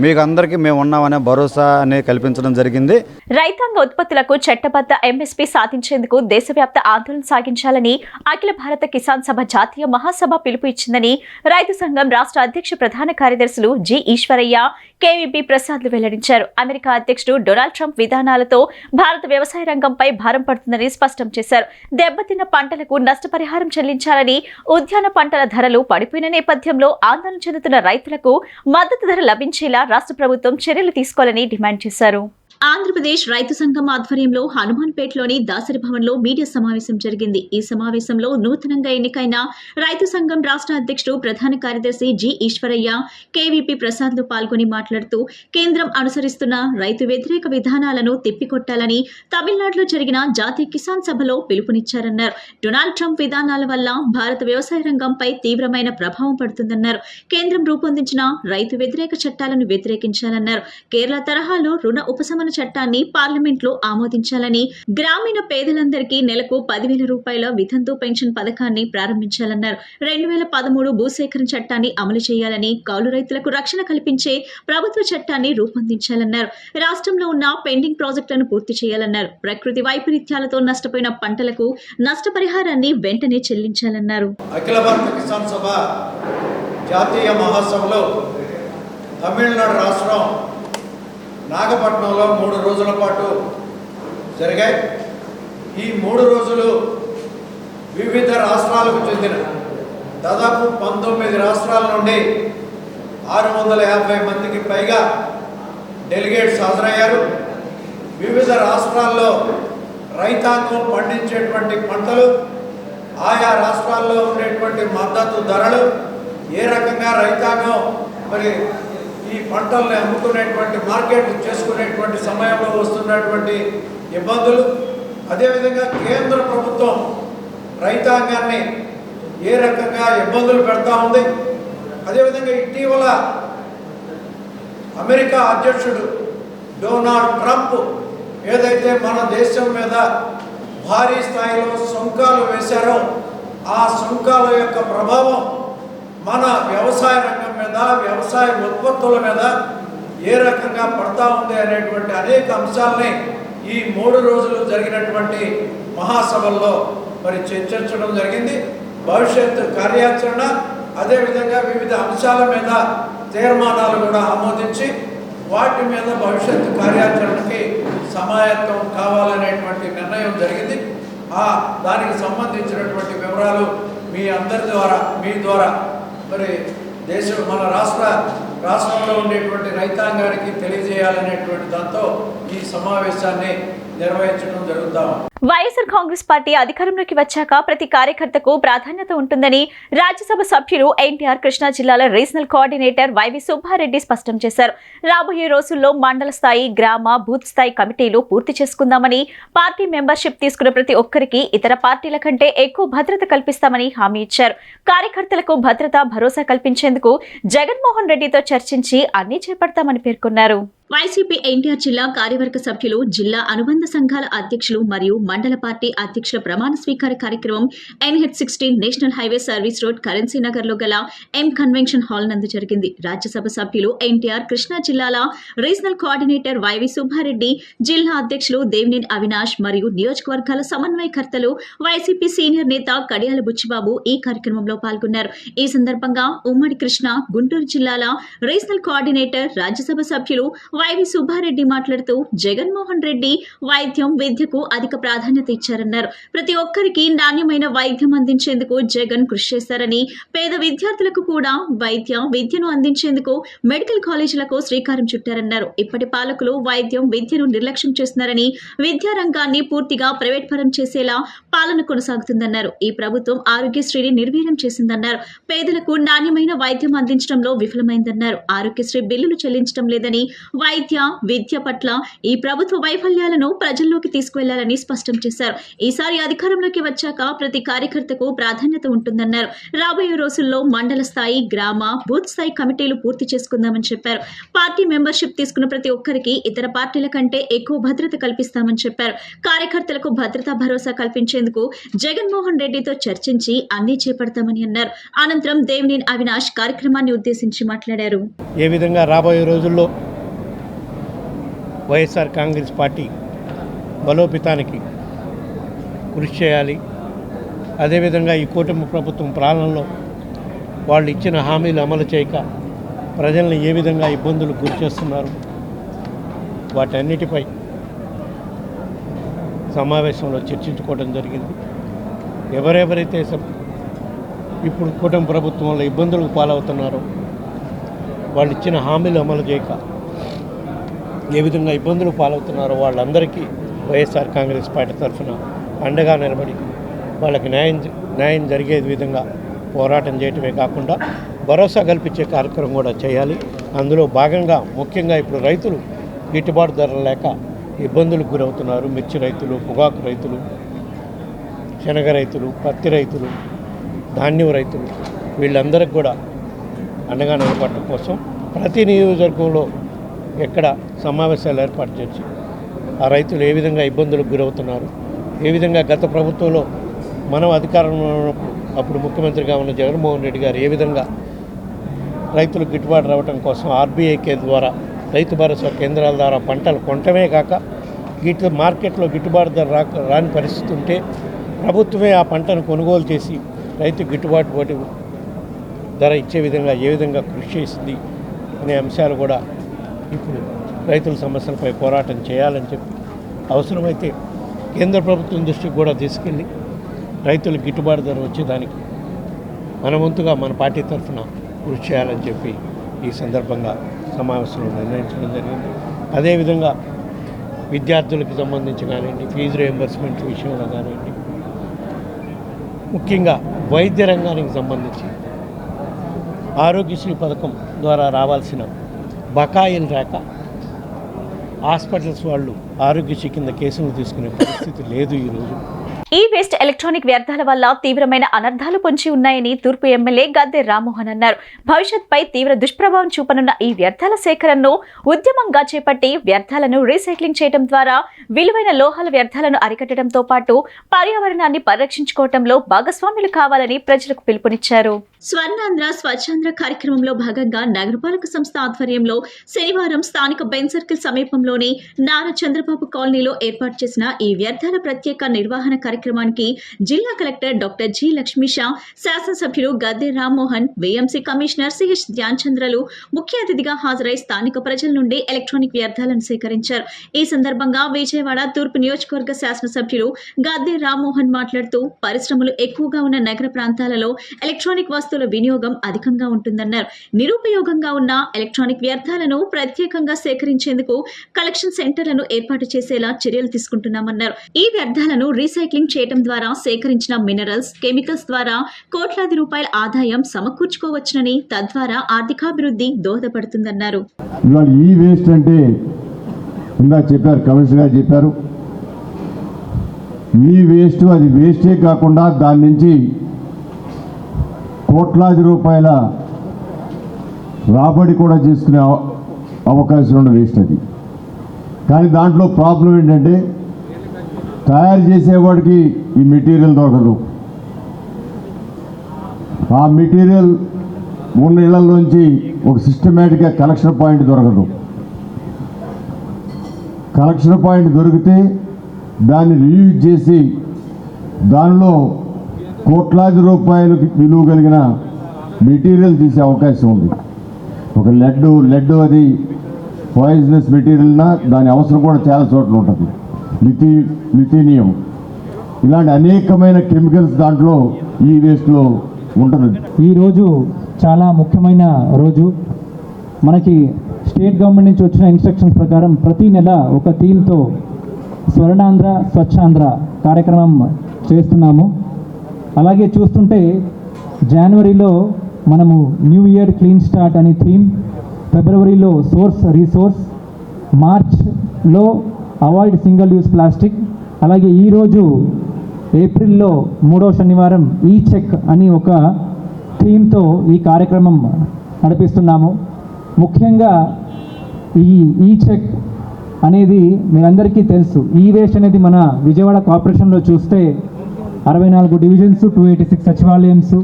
మీకు అందరికీ మేము ఉన్నామనే భరోసా అనేది కల్పించడం జరిగింది. రైతాంగ ఉత్పత్తులకు చట్టబద్ధ ఎంఎస్పీ సాధించేందుకు దేశవ్యాప్త ఆందోళన సాగించాలని అఖిల భారత కిసాన్ సభ జాతీయ మహాసభ పిలుపు ఇచ్చిందని రైతు సంఘం రాష్ట్ర అధ్యక్ష ప్రధాన కార్యదర్శులు జి ఈశ్వరయ్య, కేవీపీ ప్రసాద్లు వెల్లడించారు. అమెరికా అధ్యక్షుడు డొనాల్డ్ ట్రంప్ విధానాలతో భారత వ్యవసాయ రంగంపై భారం పడుతుందని స్పష్టం చేశారు. దెబ్బతిన్న పంటలకు నష్టపరిహారం చెల్లించాలని, ఉద్యాన పంటల ధరలు పడిపోయిన నేపథ్యంలో ఆందోళన చెందుతున్న రైతులకు మద్దతు ధర లభించేలా రాష్ట్ర ప్రభుత్వం చర్యలు తీసుకోవాలని డిమాండ్ చేశారు. ఆంధ్రప్రదేశ్ రైతు సంఘం ఆధ్వర్యంలో హనుమాన్పేటలోని దాసరి భవన్లో మీడియా సమావేశం జరిగింది. ఈ సమావేశంలో నూతనంగా ఎన్నికైన రైతు సంఘం రాష్ట్ర అధ్యక్షుడు ప్రధాన కార్యదర్శి జి ఈశ్వరయ్య, కేవీపీ ప్రసాద్లు పాల్గొని మాట్లాడుతూ కేంద్రం అనుసరిస్తున్న రైతు వ్యతిరేక విధానాలను తిప్పికొట్టాలని తమిళనాడులో జరిగిన జాతీయ కిసాన్ సభలో పిలుపునిచ్చారన్నారు. డొనాల్డ్ ట్రంప్ విధానాల వల్ల భారత వ్యవసాయ రంగంపై తీవ్రమైన ప్రభావం పడుతుందన్నారు. కేంద్రం రూపొందించిన రైతు వ్యతిరేక చట్టాలను వ్యతిరేకించాలన్నారు. కేరళ తరహాలో రుణ ఉపశమన చట్టాన్ని పార్లమెంట్లో ఆమోదించాలని, గ్రామీణ పేదలందరికీ నెలకు 10,000 రూపాయల వితంతు పెన్షన్ పథకాన్ని ప్రారంభించాలన్నారు. 2013 భూసేకరణ చట్టాన్ని అమలు చేయాలని, కౌలు రైతులకు రక్షణ కల్పించే ప్రభుత్వ చట్టాన్ని రూపొందించాలన్నారు. రాష్ట్రంలో ఉన్న పెండింగ్ ప్రాజెక్టులను పూర్తి చేయాలన్నారు. ప్రకృతి వైపరీత్యాలతో నష్టపోయిన పంటలకు నష్టపరిహారాన్ని వెంటనే చెల్లించాలన్నారు. అఖిల భారత కిసాన్ సభ జాతీయ మహాసభలో తమిళనాడు రాష్ట్రం నాగపట్నంలో 3 రోజుల పాటు జరిగాయి. ఈ 3 రోజులు వివిధ రాష్ట్రాలకు చెందిన దాదాపు 19 రాష్ట్రాల నుండి 650 మందికి పైగా డెలిగేట్స్ హాజరయ్యారు. వివిధ రాష్ట్రాల్లో రైతాంగం పండించేటువంటి పంటలు, ఆయా రాష్ట్రాల్లో ఉండేటువంటి మద్దతు ధరలు, ఏ రకంగా రైతాంగం మరి ఈ పంటల్ని అమ్ముకునేటువంటి మార్కెట్ చేసుకునేటువంటి సమయంలో వస్తున్నటువంటి ఇబ్బందులు, అదేవిధంగా కేంద్ర ప్రభుత్వం రైతాంగాన్ని ఏ రకంగా ఇబ్బందులు పెడతా ఉంది, అదేవిధంగా ఇటీవల అమెరికా అధ్యక్షుడు డొనాల్డ్ ట్రంప్ ఏదైతే మన దేశం మీద భారీ స్థాయిలో సుంకాలు వేశారో ఆ సుంకాల యొక్క ప్రభావం మన వ్యవసాయ రంగం మీద, వ్యవసాయ ఉత్పత్తుల మీద ఏ రకంగా పడతా ఉంది అనేటువంటి అనేక అంశాలని ఈ 3 రోజులు జరిగినటువంటి మహాసభల్లో మరి చర్చించడం జరిగింది. భవిష్యత్తు కార్యాచరణ, అదేవిధంగా వివిధ అంశాల మీద తీర్మానాలు కూడా ఆమోదించి వాటి మీద భవిష్యత్తు కార్యాచరణకి సమాయత్తం కావాలనేటువంటి నిర్ణయం జరిగింది. దానికి సంబంధించినటువంటి వివరాలు మీ అందరి ద్వారా, మీ ద్వారా మరి మన రాష్ట్రంలో ఉండేటువంటి రైతాంగానికి తెలియజేయాలనేటువంటి దాంతో ఈ సమావేశాన్ని నిర్వహించడం జరుగుతాం. వైఎస్ఆర్ కాంగ్రెస్ పార్టీ అధికారంలోకి వచ్చాక ప్రతి కార్యకర్తకు ప్రాధాన్యత ఉంటుందని రాజ్యసభ సభ్యులు ఎన్టీఆర్ కృష్ణా జిల్లాల రీజనల్ కోఆర్డినేటర్ వైవి సుబ్బారెడ్డి స్పష్టం చేశారు. రాబోయే రోజుల్లో మండల స్థాయి, గ్రామ, బూత్ స్థాయి కమిటీలు పూర్తి చేసుకుందామని, పార్టీ మెంబర్షిప్ తీసుకున్న ప్రతి ఒక్కరికి ఇతర పార్టీల కంటే ఎక్కువ భద్రత కల్పిస్తామని హామీ ఇచ్చారు. కార్యకర్తలకు భద్రత, భరోసా కల్పించేందుకు జగన్మోహన్ రెడ్డితో చర్చించి అన్ని చేపడతామని పేర్కొన్నారు. వైసీపీ ఎన్టీఆర్ జిల్లా కార్యవర్గ సభ్యులు, జిల్లా అనుబంధ సంఘాల అధ్యక్షులు మరియు మండల పార్టీ అధ్యక్షుల ప్రమాణ స్వీకార కార్యక్రమం NH16 national highway service road, currency Nagar లో గల ఎం కన్వెన్షన్ హాల్ నందు జరిగింది. రాజ్యసభ సభ్యులు ఎన్టీఆర్ కృష్ణా జిల్లాల రీజనల్ కోఆర్డినేటర్ వైవి సుబ్బారెడ్డి, జిల్లా అధ్యక్షులు దేవినేని అవినాష్ మరియు నియోజకవర్గాల సమన్వయకర్తలు, వైసీపీ సీనియర్ నేత కడియాల బుచ్చిబాబు ఈ కార్యక్రమంలో పాల్గొన్నారు. ఈ సందర్భంగా ఉమ్మడి కృష్ణా, గుంటూరు జిల్లాల రీజనల్ కోఆర్డినేటర్, రాజ్యసభ సభ్యులు వైవి సుబ్బారెడ్డి మాట్లాడుతూ జగన్మోహన్ రెడ్డి వైద్యం విద్యకు అధిక ప్రాధాన్యత ఇచ్చారన్నారు. ప్రతి ఒక్కరికి నాణ్యమైన వైద్యం అందించేందుకు జగన్ కృషి చేశారని, పేద విద్యార్థులకు కూడా విద్యను అందించేందుకు మెడికల్ కాలేజీలకు శ్రీకారం చుట్టారన్నారు. ఇప్పటి పాలకులు వైద్యం విద్యను నిర్లక్ష్యం చేస్తున్నారని, విద్యా రంగాన్ని పూర్తిగా ప్రైవేట్ పరం చేసేలా పాలన కొనసాగుతుందన్నారు. ఈ ప్రభుత్వం ఆరోగ్యశ్రీని నిర్వీర్యం చేసిందన్నారు. పేదలకు నాణ్యమైన వైద్యం అందించడంలో విఫలమైందన్నారు. ఆరోగ్యశ్రీ బిల్లులు చెల్లించడం లేదని, విద్య పట్ల ఈ ప్రభుత్వ వైఫల్యాలను ప్రజల్లోకి తీసుకువెళ్లాలని స్పష్టం చేశారు. ఈసారి అధికారంలోకి వచ్చాక ప్రతి కార్యకర్తకు ప్రాధాన్యత ఉంటుందన్నారు. రాబోయే రోజుల్లో మండల స్థాయి, గ్రామ, బూత్ స్థాయి కమిటీలు పూర్తి చేసుకుందామని చెప్పారు. పార్టీ మెంబర్షిప్ తీసుకున్న ప్రతి ఒక్కరికి ఇతర పార్టీల కంటే ఎక్కువ భద్రత కల్పిస్తామని చెప్పారు. కార్యకర్తలకు భద్రతా భరోసా కల్పించేందుకు జగన్మోహన్ రెడ్డితో చర్చించి అన్ని చేపడతామని అన్నారు. అనంతరం దేవినేని అవినాష్ కార్యక్రమాన్ని ఉద్దేశించి మాట్లాడారు. ఏ విధంగా రాబోయే రోజుల్లో వైఎస్ఆర్ కాంగ్రెస్ పార్టీ బలోపేతానికి కృషి చేయాలి, అదేవిధంగా ఈ కూటమి ప్రభుత్వం పాలనలో వాళ్ళు ఇచ్చిన హామీలు అమలు చేయక ప్రజల్ని ఏ విధంగా ఇబ్బందులు గురి చేస్తున్నారు, వాటన్నిటిపై సమావేశంలో చర్చించుకోవడం జరిగింది. ఎవరెవరైతే ఇప్పుడు కూటమి ప్రభుత్వంలో ఇబ్బందులకు పాలవుతున్నారో, వాళ్ళు ఇచ్చిన హామీలు అమలు చేయక ఏ విధంగా ఇబ్బందులు పాలవుతున్నారో వాళ్ళందరికీ వైఎస్ఆర్ కాంగ్రెస్ పార్టీ తరఫున అండగా నిలబడి వాళ్ళకి న్యాయం జరిగే విధంగా పోరాటం చేయటమే కాకుండా భరోసా కల్పించే కార్యక్రమం కూడా చేయాలి. అందులో భాగంగా ముఖ్యంగా ఇప్పుడు రైతులు గిట్టుబాటు ధరలు లేక ఇబ్బందులకు గురవుతున్నారు. మిర్చి రైతులు, పొగాకు రైతులు, శనగ రైతులు, పత్తి రైతులు, ధాన్యం రైతులు, వీళ్ళందరికీ కూడా అండగా నిలబడటం కోసం ప్రతి నియోజకవర్గంలో ఎక్కడ సమావేశాలు ఏర్పాటు చేసి ఆ రైతులు ఏ విధంగా ఇబ్బందులకు గురవుతున్నారు, ఏ విధంగా గత ప్రభుత్వంలో మనం అధికారంలో ఉన్నప్పుడు అప్పుడు ముఖ్యమంత్రిగా ఉన్న జగన్మోహన్ రెడ్డి గారు ఏ విధంగా రైతులకు గిట్టుబాటు రావడం కోసం ఆర్బీఐకే ద్వారా రైతు భరోసా కేంద్రాల ద్వారా పంటలు కొనటమే కాక మార్కెట్లో గిట్టుబాటు ధర రాని పరిస్థితి ఉంటే ప్రభుత్వమే ఆ పంటను కొనుగోలు చేసి రైతు గిట్టుబాటు ధర ఇచ్చే విధంగా ఏ విధంగా కృషి చేసింది అనే అంశాలు కూడా ఇప్పుడు రైతుల సమస్యలపై పోరాటం చేయాలని చెప్పి అవసరమైతే కేంద్ర ప్రభుత్వం దృష్టికి కూడా తీసుకెళ్ళి రైతులకు గిట్టుబాటు ధర వచ్చేదానికి మన వంతుగా మన పార్టీ తరఫున కృషి చేయాలని చెప్పి ఈ సందర్భంగా సమావేశంలో నిర్ణయించడం జరిగింది. అదేవిధంగా విద్యార్థులకు సంబంధించి కానివ్వండి, ఫీజు రియంబర్స్మెంట్ విషయంలో కానివ్వండి, ముఖ్యంగా వైద్య రంగానికి సంబంధించి ఆరోగ్యశ్రీ పథకం ద్వారా రావాల్సిన బకాయిలు రాక హాస్పిటల్స్ వాళ్ళు ఆరోగ్యశ్రీ కింద కేసులు తీసుకునే పరిస్థితి లేదు ఈరోజు. ఈ వేస్ట్ ఎలక్ట్రానిక్ వ్యర్థాల వల్ల తీవ్రమైన అనర్థాలు పొంచి ఉన్నాయని తూర్పు ఎమ్మెల్యే గద్దె రామ్మోహన్ అన్నారు. భవిష్యత్పై తీవ్ర దుష్ప్రభావం చూపనున్న ఈ వ్యర్థాల సేకరణను ఉద్యమంగా చేపట్టి వ్యర్థాలను రీసైక్లింగ్ చేయడం ద్వారా విలువైన లోహాల వ్యర్థాలను అరికట్టడంతో పాటు పర్యావరణాన్ని పరిరక్షించుకోవడంలో భాగస్వాములు కావాలని ప్రజలకు పిలుపునిచ్చారు. స్వర్ణాంధ్ర స్వచ్ఛాంధ్ర కార్యక్రమంలో భాగంగా నగరపాలక సంస్థ ఆధ్వర్యంలో శనివారం స్థానిక బెన్ సర్కిల్ సమీపంలోని నారా చంద్రబాబు కాలనీలో ఏర్పాటు చేసిన ఈ వ్యర్థాల ప్రత్యేక నిర్వహణ కార్యక్రమానికి జిల్లా కలెక్టర్ డాక్టర్ జి లక్ష్మీషా, శాసనసభ్యులు Gadde Rammohan, VMC commissioner CH Dhyan చంద్రలు ముఖ్య అతిథిగా హాజరై స్థానిక ప్రజల నుండి ఎలక్ట్రానిక్ వ్యర్థాలను సేకరించారు. ఈ సందర్భంగా విజయవాడ తూర్పు నియోజకవర్గ శాసనసభ్యులు గద్దె రామ్మోహన్ మాట్లాడుతూ పరిశ్రమలు ఎక్కువగా ఉన్న నగర ప్రాంతాలలో ఎలక్ట్రానిక్ వస్తువుల వినియోగం అధికంగా ఉంటుందన్నారు. నిరుపయోగంగా ఉన్న ఎలక్ట్రానిక్ వ్యర్థాలను ప్రత్యేకంగా సేకరించేందుకు కలెక్షన్ సెంటర్లను ఏర్పాటు చేసేలా చర్యలు తీసుకుంటున్నామన్నారు. ఈ వ్యర్థాలను రీసైక్లింగ్ చేయడం ద్వారా సేకరించిన మినరల్స్, కెమికల్స్ ద్వారా కోట్లాది రూపాయల ఆదాయం సమకూర్చుకోవచ్చునని, తద్వారా ఆర్థికాభివృద్ధి దోహదపడుతుందన్నారు. ఈ వేస్ట్ అంటే ఇందాక చెప్పారు, కమిషనర్ గారు చెప్పారు, ఈ వేస్ట్ అది వేస్టే కాకుండా దాని నుంచి కోట్లాది రూపాయల రాబడి కూడా చేసుకునే అవకాశం ఉన్న వేస్ట్ అది. కానీ దాంట్లో ప్రాబ్లం ఏంటంటే తయారు చేసేవాడికి ఈ మెటీరియల్ దొరకదు. ఆ మెటీరియల్ ఉన్న ఇళ్లలోంచి ఒక సిస్టమేటిక్గా కలెక్షన్ పాయింట్ దొరకదు. కలెక్షన్ పాయింట్ దొరికితే దాన్ని రీయూజ్ చేసి దానిలో కోట్లాది రూపాయలకి విలువ కలిగిన మెటీరియల్ తీసే అవకాశం ఉంది. ఒక లెడ్ అది పాయిజనస్ మెటీరియల్నా దాని అవసరం కూడా చాలా చోట్ల ఉంటుంది. లిథీనియం ఇలాంటి అనేకమైన కెమికల్స్ దాంట్లో ఈ వేస్ట్లో ఉంటుంది. ఈరోజు చాలా ముఖ్యమైన రోజు. మనకి స్టేట్ గవర్నమెంట్ నుంచి వచ్చిన ఇన్స్ట్రక్షన్స్ ప్రకారం ప్రతి నెల ఒక థీమ్తో స్వర్ణాంధ్ర స్వచ్ఛాంధ్ర కార్యక్రమం చేస్తున్నాము. అలాగే చూస్తుంటే జనవరిలో మనము న్యూ ఇయర్ క్లీన్ స్టార్ట్ అనే థీమ్, ఫిబ్రవరిలో సోర్స్ రీసోర్స్, మార్చ్లో అవాయిడ్ సింగిల్ యూజ్ ప్లాస్టిక్, అలాగే ఈరోజు ఏప్రిల్లో 3వ శనివారం ఈ చెక్ అని ఒక థీమ్తో ఈ కార్యక్రమం నడిపిస్తున్నాము. ముఖ్యంగా ఈ చెక్ అనేది మీరందరికీ తెలుసు. ఈ వేస్ట్ అనేది మన విజయవాడ కార్పొరేషన్లో చూస్తే 64 డివిజన్స్, 286 సచివాలయమ్స్.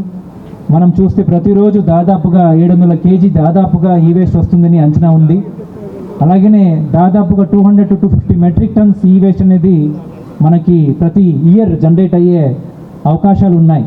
మనం చూస్తే ప్రతిరోజు దాదాపుగా 700 కేజీ దాదాపుగా ఈ వేస్ట్ వస్తుందని అంచనా ఉంది. అలాగనే దాదాపుగా 200 to 250 మెట్రిక్ టన్స్ ఈ వేస్ట్ అనేది మనకి ప్రతి ఇయర్ జనరేట్ అయ్యే అవకాశాలు ఉన్నాయి.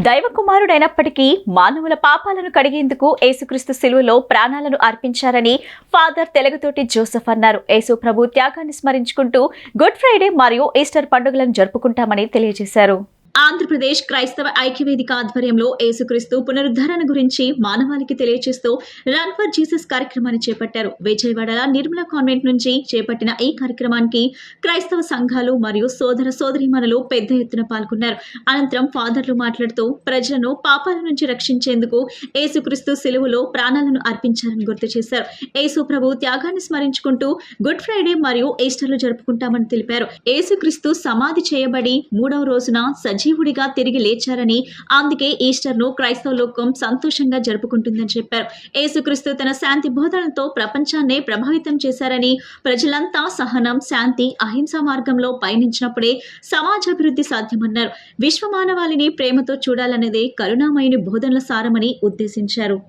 దైవ కుమారుడైనప్పటికీ మానవుల పాపాలను కడిగేందుకు యేసుక్రీస్తు శిలువలో ప్రాణాలను అర్పించారని ఫాదర్ తెలుగుతోటి జోసెఫ్ అన్నారు. యేసు ప్రభు త్యాగాన్ని స్మరించుకుంటూ గుడ్ ఫ్రైడే మరియు ఈస్టర్ పండుగలను జరుపుకుంటామని తెలియజేశారు. ఆంధ్రప్రదేశ్ క్రైస్తవ ఐక్యవేదిక ఆధ్వర్యంలో యేసుక్రీస్తు పునరుద్ధరణ గురించి మానవాళికి తెలియజేస్తూ రన్ ఫర్ జీసస్ కార్యక్రమాన్ని చేపట్టారు. విజయవాడ నిర్మలా కాన్వెంట్ నుంచి చేపట్టిన ఈ కార్యక్రమానికి క్రైస్తవ సంఘాలు మరియు సోదర సోదరీమణులు పెద్ద ఎత్తున పాల్గొన్నారు. అనంతరం ఫాదర్లు మాట్లాడుతూ ప్రజలను పాపాల నుంచి రక్షించేందుకు యేసుక్రీస్తు శిలువలో ప్రాణాలను అర్పించారని గుర్తు చేశారు. యేసు ప్రభు త్యాగాన్ని స్మరించుకుంటూ గుడ్ ఫ్రైడే మరియు ఈస్టర్లు జరుపుకుంటామని తెలిపారు. యేసుక్రీస్తు సమాధి చేయబడి 3వ రోజున సజీవుడిగా తిరిగి లేచారని, అందుకే ఈస్టర్ ను క్రైస్తవ లోకం సంతోషంగా జరుపుకుంటుందని చెప్పారు. యేసుక్రీస్తు తన శాంతి బోధనతో ప్రపంచాన్నే ప్రభావితం చేశారని, ప్రజలంతా సహనం, శాంతి, అహింసా మార్గంలో పయనించినప్పుడే సమాజాభివృద్ధి సాధ్యమన్నారు. విశ్వమానవాళిని ప్రేమతో చూడాలన్నదే కరుణామయుని బోధనల సారమని ఉద్దేశించారు.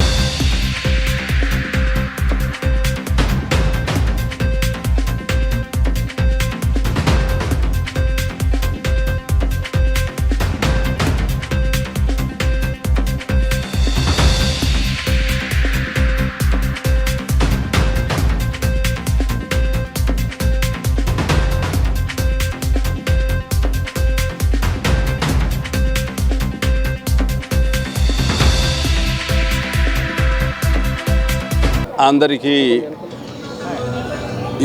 అందరికీ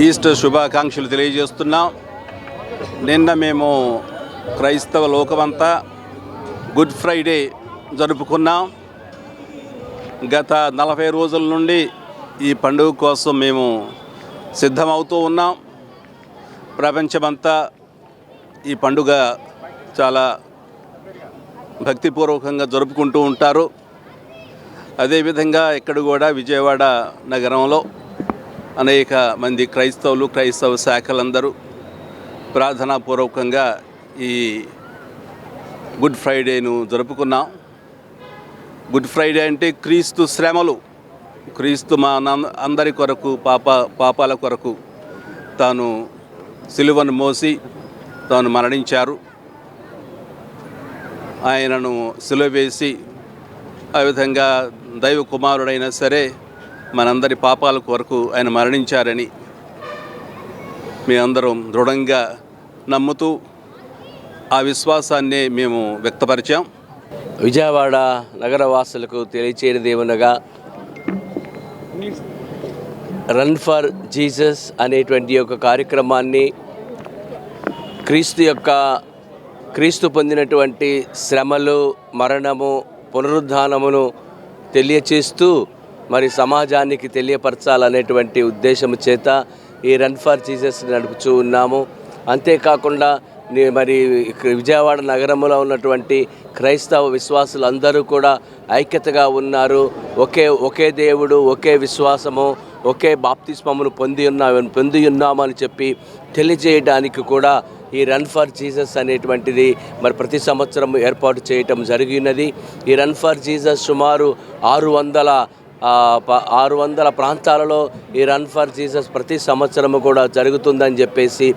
ఈస్టర్ శుభాకాంక్షలు తెలియజేస్తున్నాం. నిన్న మేము క్రైస్తవ లోకమంతా గుడ్ ఫ్రైడే జరుపుకున్నాం. గత 40 రోజుల నుండి ఈ పండుగ కోసం మేము సిద్ధమవుతూ ఉన్నాం. ప్రపంచమంతా ఈ పండుగ చాలా భక్తిపూర్వకంగా జరుపుకుంటూ ఉంటారు. అదేవిధంగా ఇక్కడ కూడా విజయవాడ నగరంలో అనేక మంది క్రైస్తవులు, క్రైస్తవ శాఖలందరూ ప్రార్థనాపూర్వకంగా ఈ గుడ్ ఫ్రైడేను జరుపుకున్నాం. గుడ్ ఫ్రైడే అంటే క్రీస్తు శ్రమలు, క్రీస్తు మా అందరి కొరకు పాపాల కొరకు తాను సిలువను మోసి తాను మరణించారు. ఆయనను సిలువ వేసి ఆ విధంగా దైవ కుమారుడైనా సరే మనందరి పాపాల కొరకు ఆయన మరణించారని మేమందరం దృఢంగా నమ్ముతూ ఆ విశ్వాసాన్నే మేము వ్యక్తపరిచాం. విజయవాడ నగరవాసులకు తెలియచేయదేమనగా రన్ ఫర్ జీసస్ అనేటువంటి ఒక కార్యక్రమాన్ని క్రీస్తు పొందినటువంటి శ్రమలు, మరణము, పునరుద్ధానమును తెలియచేస్తూ మరి సమాజానికి తెలియపరచాలనేటువంటి ఉద్దేశము చేత ఈ రన్ ఫర్ జీసస్ నడుపుతూ ఉన్నాము. అంతేకాకుండా మరి విజయవాడ నగరంలో ఉన్నటువంటి క్రైస్తవ విశ్వాసులందరూ కూడా ఐక్యతగా ఉన్నారు. ఒకే దేవుడు, ఒకే విశ్వాసము, ఒకే బాప్తిస్మమును పొంది ఉన్నామని చెప్పి తెలియజేయడానికి కూడా ఈ రన్ ఫర్ జీసస్ అనేటువంటిది మరి ప్రతి సంవత్సరం ఏర్పాటు చేయటం జరిగినది. ఈ రన్ ఫర్ జీసస్ సుమారు 600 ప్రాంతాలలో ఈ రన్ ఫర్ జీసస్ ప్రతి సంవత్సరము కూడా జరుగుతుందని చెప్పేసి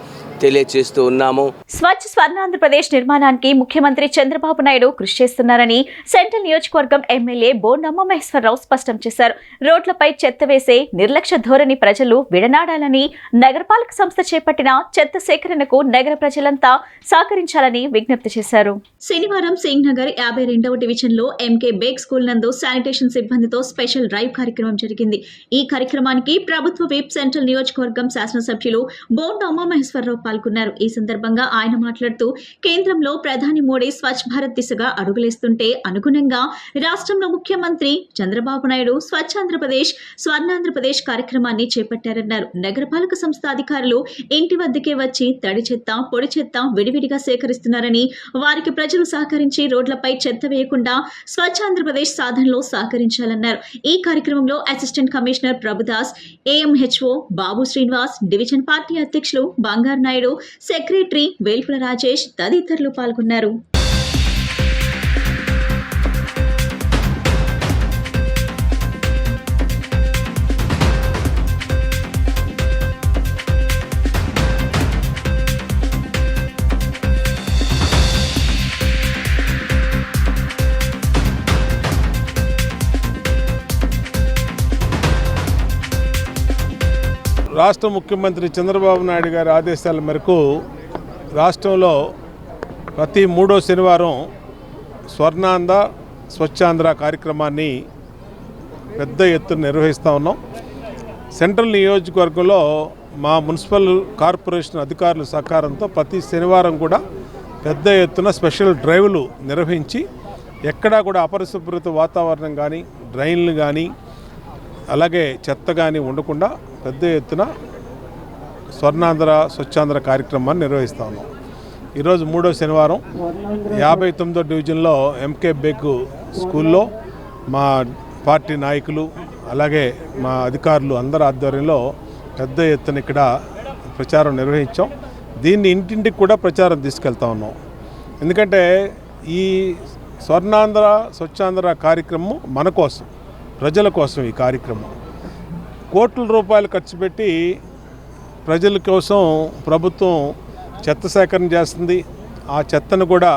తెలియచేస్తూ ఉన్నాము. స్వచ్ఛ స్వర్ణాంధ్రప్రదేశ్ నిర్మాణానికి ముఖ్యమంత్రి చంద్రబాబు నాయుడు కృషి చేస్తున్నారని సెంట్రల్ నియోజకవర్గం ఎమ్మెల్యే బోండమ్మ మహేశ్వరరావు స్పష్టం చేశారు. రోడ్లపై చెత్త వేసే నిర్లక్ష్య ధోరణి ప్రజలు విడనాడాలని, నగరపాలక సంస్థ చేపట్టిన చెత్త సేకరణకు నగర ప్రజలంతా సహకరించాలని విజ్ఞప్తి చేశారు. శనివారం సింగ్ నగర్ 52వ డివిజన్ లో ఎంకే బేక్ స్కూల్ నందు శానిటేషన్ సిబ్బందితో స్పెషల్ డ్రైవ్ కార్యక్రమం జరిగింది. ఈ కార్యక్రమానికి ప్రభుత్వ విప్ సెంట్రల్ నియోజకవర్గం శాసనసభ్యులు బోండమ్మ మహేశ్వరరావు పాల్గొన్నారు. ఈ సందర్భంగా ఆయన మాట్లాడుతూ కేంద్రంలో ప్రధాని మోడీ స్వచ్ఛ భారత్ దిశగా అడుగులేస్తుంటే అనుగుణంగా రాష్ట్రంలో ముఖ్యమంత్రి చంద్రబాబు నాయుడు స్వచ్ఛ ఆంధ్రప్రదేశ్ స్వర్ణాంధ్రప్రదేశ్ కార్యక్రమాన్ని చేపట్టారన్నారు. నగరపాలక సంస్థ అధికారులు ఇంటి వద్దకే వచ్చి తడి చెత్త, పొడి చెత్త విడివిడిగా సేకరిస్తున్నారని, వారికి ప్రజలు సహకరించి రోడ్లపై చెత్త వేయకుండా స్వచ్ఛ ఆంధ్రప్రదేశ్ సాధనలో సహకరించాలన్నారు. ఈ కార్యక్రమంలో అసిస్టెంట్ కమిషనర్ ప్రభుదాస్, ఏఎంహెచ్ఓ బాబు శ్రీనివాస్, డివిజన్ పార్టీ అధ్యక్షులు బంగారు నాయుడు, సెక్రటరీ వేల్పుల రాజేష్ తదితరులు పాల్గొన్నారు. రాష్ట్ర ముఖ్యమంత్రి చంద్రబాబు నాయుడు గారి ఆదేశాల మేరకు రాష్ట్రంలో ప్రతి 3వ శనివారం స్వర్ణాంధ్ర స్వచ్ఛాంధ్ర కార్యక్రమాన్ని పెద్ద ఎత్తున నిర్వహిస్తూ ఉన్నాం. సెంట్రల్ నియోజకవర్గంలో మా మున్సిపల్ కార్పొరేషన్ అధికారుల సహకారంతో ప్రతి శనివారం కూడా పెద్ద ఎత్తున స్పెషల్ డ్రైవ్లు నిర్వహించి ఎక్కడా కూడా అపరిశుభ్రత వాతావరణం కానీ, డ్రైన్లు కానీ, అలాగే చెత్త కానీ ఉండకుండా పెద్ద ఎత్తున స్వర్ణాంధ్ర స్వచ్ఛాంధ్ర కార్యక్రమాన్ని నిర్వహిస్తూ ఉన్నాం. ఈరోజు 3వ శనివారం 59వ డివిజన్లో ఎంకే బేక్ స్కూల్లో మా పార్టీ నాయకులు అలాగే మా అధికారులు అందరి ఆధ్వర్యంలో పెద్ద ఎత్తున ఇక్కడ ప్రచారం నిర్వహించాం. దీన్ని ఇంటింటికి కూడా ప్రచారం తీసుకెళ్తా ఉన్నాం. ఎందుకంటే ఈ స్వర్ణాంధ్ర స్వచ్ఛాంధ్ర కార్యక్రమం మన కోసం, ప్రజల కోసం ఈ కార్యక్రమం. కోట్ల రూపాయలు ఖర్చు పెట్టి ప్రజల కోసం ప్రభుత్వం చెత్త సేకరణ చేస్తుంది. ఆ చెత్తను కూడా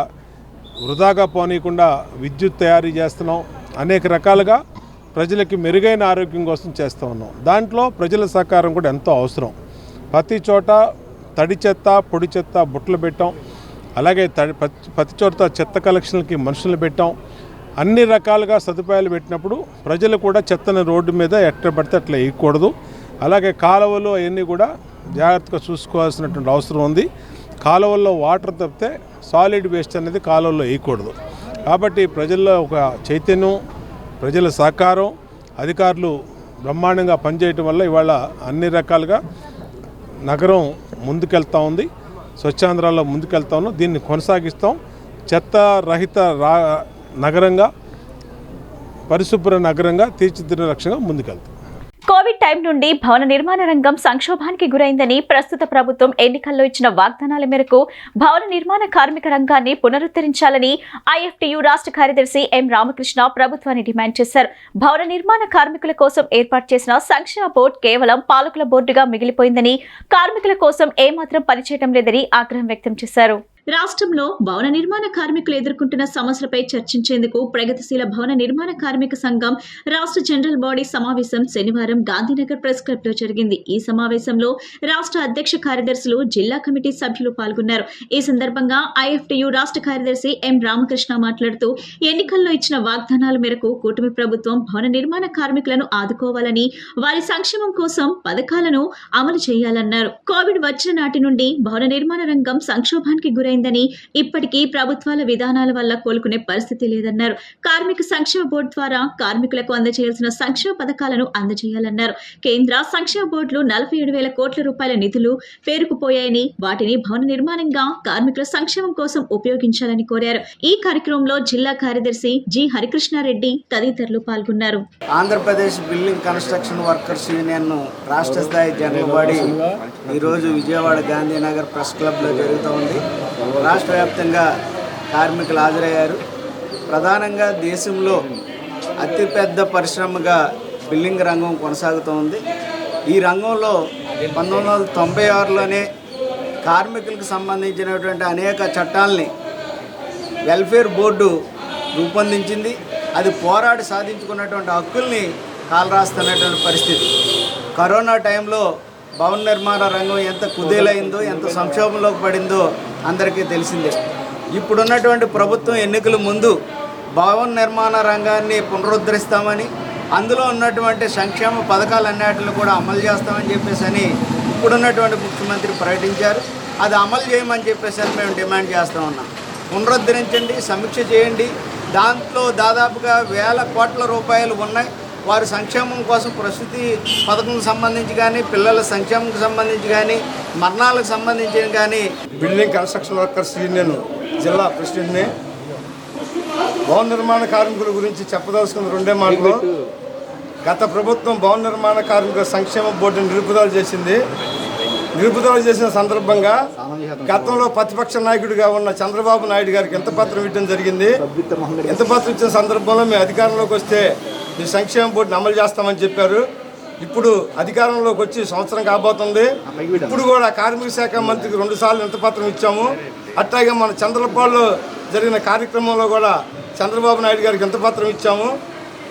వృధాగా పోనీయకుండా విద్యుత్ తయారీ చేస్తున్నాం. అనేక రకాలుగా ప్రజలకి మెరుగైన ఆరోగ్యం కోసం చేస్తూ ఉన్నాం. దాంట్లో ప్రజల సహకారం కూడా ఎంతో అవసరం. ప్రతి చోట తడి చెత్త, పొడి చెత్త బుట్టలు పెట్టాం. అలాగే ప్రతి చోట చెత్త కలెక్షన్లకి మనుషులు పెట్టాం. అన్ని రకాలుగా సదుపాయాలు పెట్టినప్పుడు ప్రజలు కూడా చెత్తను రోడ్డు మీద ఎక్కడ పడితే అట్లా వేయకూడదు. అలాగే కాలువలు అవన్నీ కూడా జాగ్రత్తగా చూసుకోవాల్సినటువంటి అవసరం ఉంది. కాలువల్లో వాటర్ తప్పితే సాలిడ్ వేస్ట్ అనేది కాలువల్లో వేయకూడదు. కాబట్టి ప్రజల్లో ఒక చైతన్యం, ప్రజల సహకారం, అధికారులు బ్రహ్మాండంగా పనిచేయటం వల్ల ఇవాళ అన్ని రకాలుగా నగరం ముందుకెళ్తూ ఉంది. స్వచ్ఛాంధ్రాలో ముందుకెళ్తా ఉన్నాం. దీన్ని కొనసాగిస్తాం. చెత్త రహిత నగరంగా, పరిశుభ్ర నగరంగా తీర్చిదిద్దిన లక్ష్యంగా ముందుకెళ్తాం. కోవిడ్ టైం నుండి భవన నిర్మాణ రంగం సంక్షోభానికి గురైందని ప్రస్తుత ప్రభుత్వం ఎన్నికల్లో ఇచ్చిన వాగ్దానాల మేరకు భవన నిర్మాణ కార్మిక రంగాన్ని పునరుద్ధరించాలని ఐఎఫ్టియు రాష్ట్ర కార్యదర్శి ఎం రామకృష్ణ ప్రభుత్వాన్ని డిమాండ్ చేశారు. భవన నిర్మాణ కార్మికుల కోసం ఏర్పాటు చేసిన సంక్షేమ బోర్డు కేవలం పాలకుల బోర్డుగా మిగిలిపోయిందని, కార్మికుల కోసం ఏమాత్రం పనిచేయడం లేదని ఆగ్రహం వ్యక్తం చేశారు. రాష్ట్రంలో భవన నిర్మాణ కార్మికులు ఎదుర్కొంటున్న సమస్యలపై చర్చించేందుకు ప్రగతిశీల భవన నిర్మాణ కార్మిక సంఘం రాష్ట్ర జనరల్ బాడీ సమావేశం శనివారం గాంధీనగర్ ప్రెస్ క్లబ్ లో జరిగింది. ఈ సమావేశంలో రాష్ట్ర అధ్యక్ష కార్యదర్శులు, జిల్లా కమిటీ సభ్యులు పాల్గొన్నారు. ఈ సందర్భంగా ఐఎఫ్టియు రాష్ట్ర కార్యదర్శి ఎం రామకృష్ణ మాట్లాడుతూ ఎన్నికల్లో ఇచ్చిన వాగ్దానాల మేరకు కూటమి ప్రభుత్వం భవన నిర్మాణ కార్మికులను ఆదుకోవాలని, వారి సంక్షేమం కోసం పథకాలను అమలు చేయాలన్నారు. కోవిడ్ వచ్చిన నాటి నుండి భవన నిర్మాణ రంగం సంక్షోభానికి గురైందని, ఇప్పటికీ ప్రభుత్వాల విధానాల వల్ల కోలుకునే పరిస్థితి లేదన్నారు. కార్మిక సంక్షేమ బోర్డు ద్వారా కార్మికులకు అందజేయాల్సిన సంక్షేమ పథకాలను అందజేయాలన్నారు. కేంద్ర సంక్షేమ బోర్డులు 47,000 కోట్ల రూపాయల నిధులు పేరుకుపోయాయని, వాటిని భవన నిర్మాణంగా కార్మికుల సంక్షేమం కోసం ఉపయోగించాలని కోరారు. ఈ కార్యక్రమంలో జిల్లా కార్యదర్శి జి హరికృష్ణారెడ్డి తదితరులు పాల్గొన్నారు. Andhra Pradesh building construction workers union రాష్ట్ర స్థాయి జనరల్ బాడీ ఈరోజు విజయవాడ గాంధీనగర్ ప్రెస్ క్లబ్లో జరుగుతూ ఉంది. రాష్ట్ర వ్యాప్తంగా కార్మికులు హాజరయ్యారు. ప్రధానంగా దేశంలో అతిపెద్ద పరిశ్రమగా బిల్డింగ్ రంగం కొనసాగుతూ ఉంది. ఈ రంగంలో 1996లోనే కార్మికులకు సంబంధించినటువంటి అనేక చట్టాలని వెల్ఫేర్ బోర్డు రూపొందించింది. అది పోరాడి సాధించుకున్నటువంటి హక్కుల్ని కాలరాస్తున్నటువంటి పరిస్థితి. కరోనా టైంలో భవన నిర్మాణ రంగం ఎంత కుదేలైందో, ఎంత సంక్షోభంలోకి పడిందో అందరికీ తెలిసిందే. ఇప్పుడున్నటువంటి ప్రభుత్వం ఎన్నికల ముందు భవన నిర్మాణ రంగాన్ని పునరుద్ధరిస్తామని, అందులో ఉన్నటువంటి సంక్షేమ పథకాలన్నిటిని కూడా అమలు చేస్తామని చెప్పేసి ఇప్పుడున్నటువంటి ముఖ్యమంత్రి ప్రకటించారు. అది అమలు చేయమని చెప్పేసి మేము డిమాండ్ చేస్తూ ఉన్నాం. పునరుద్ధరించండి, సమీక్ష చేయండి. దాంట్లో దాదాపుగా 1000 కోట్ల రూపాయలు ఉన్నాయి. వారి సంక్షేమం కోసం ప్రసూతి పథకంకు సంబంధించి కానీ, పిల్లల సంక్షేమంకు సంబంధించి కానీ, మరణాలకు సంబంధించి కానీ. బిల్డింగ్ కన్స్ట్రక్షన్ వర్కర్స్ యూనియన్ జిల్లా ప్రెసిడెంట్ని. భవన నిర్మాణ కార్మికుల గురించి చెప్పదలుచుకున్న 2 మాటలు. గత ప్రభుత్వం భవన నిర్మాణ కార్మికుల సంక్షేమ బోర్డుని నిలుపుదల చేసింది. నిలుపుదల చేసిన సందర్భంగా గతంలో ప్రతిపక్ష నాయకుడిగా ఉన్న చంద్రబాబు నాయుడు గారికి ఎంత పత్రం ఇవ్వడం జరిగింది. ఎంత పత్రం ఇచ్చిన సందర్భంలో మేము అధికారంలోకి వస్తే ఈ సంక్షేమ బోర్డుని అమలు చేస్తామని చెప్పారు. ఇప్పుడు అధికారంలోకి వచ్చి సంవత్సరం కాబోతుంది. ఇప్పుడు కూడా కార్మిక శాఖ మంత్రికి 2 సార్లు ఎంత పత్రం ఇచ్చాము. అట్లాగే మన చంద్రపాడులో జరిగిన కార్యక్రమంలో కూడా చంద్రబాబు నాయుడు గారికి ఎంత పత్రం ఇచ్చాము.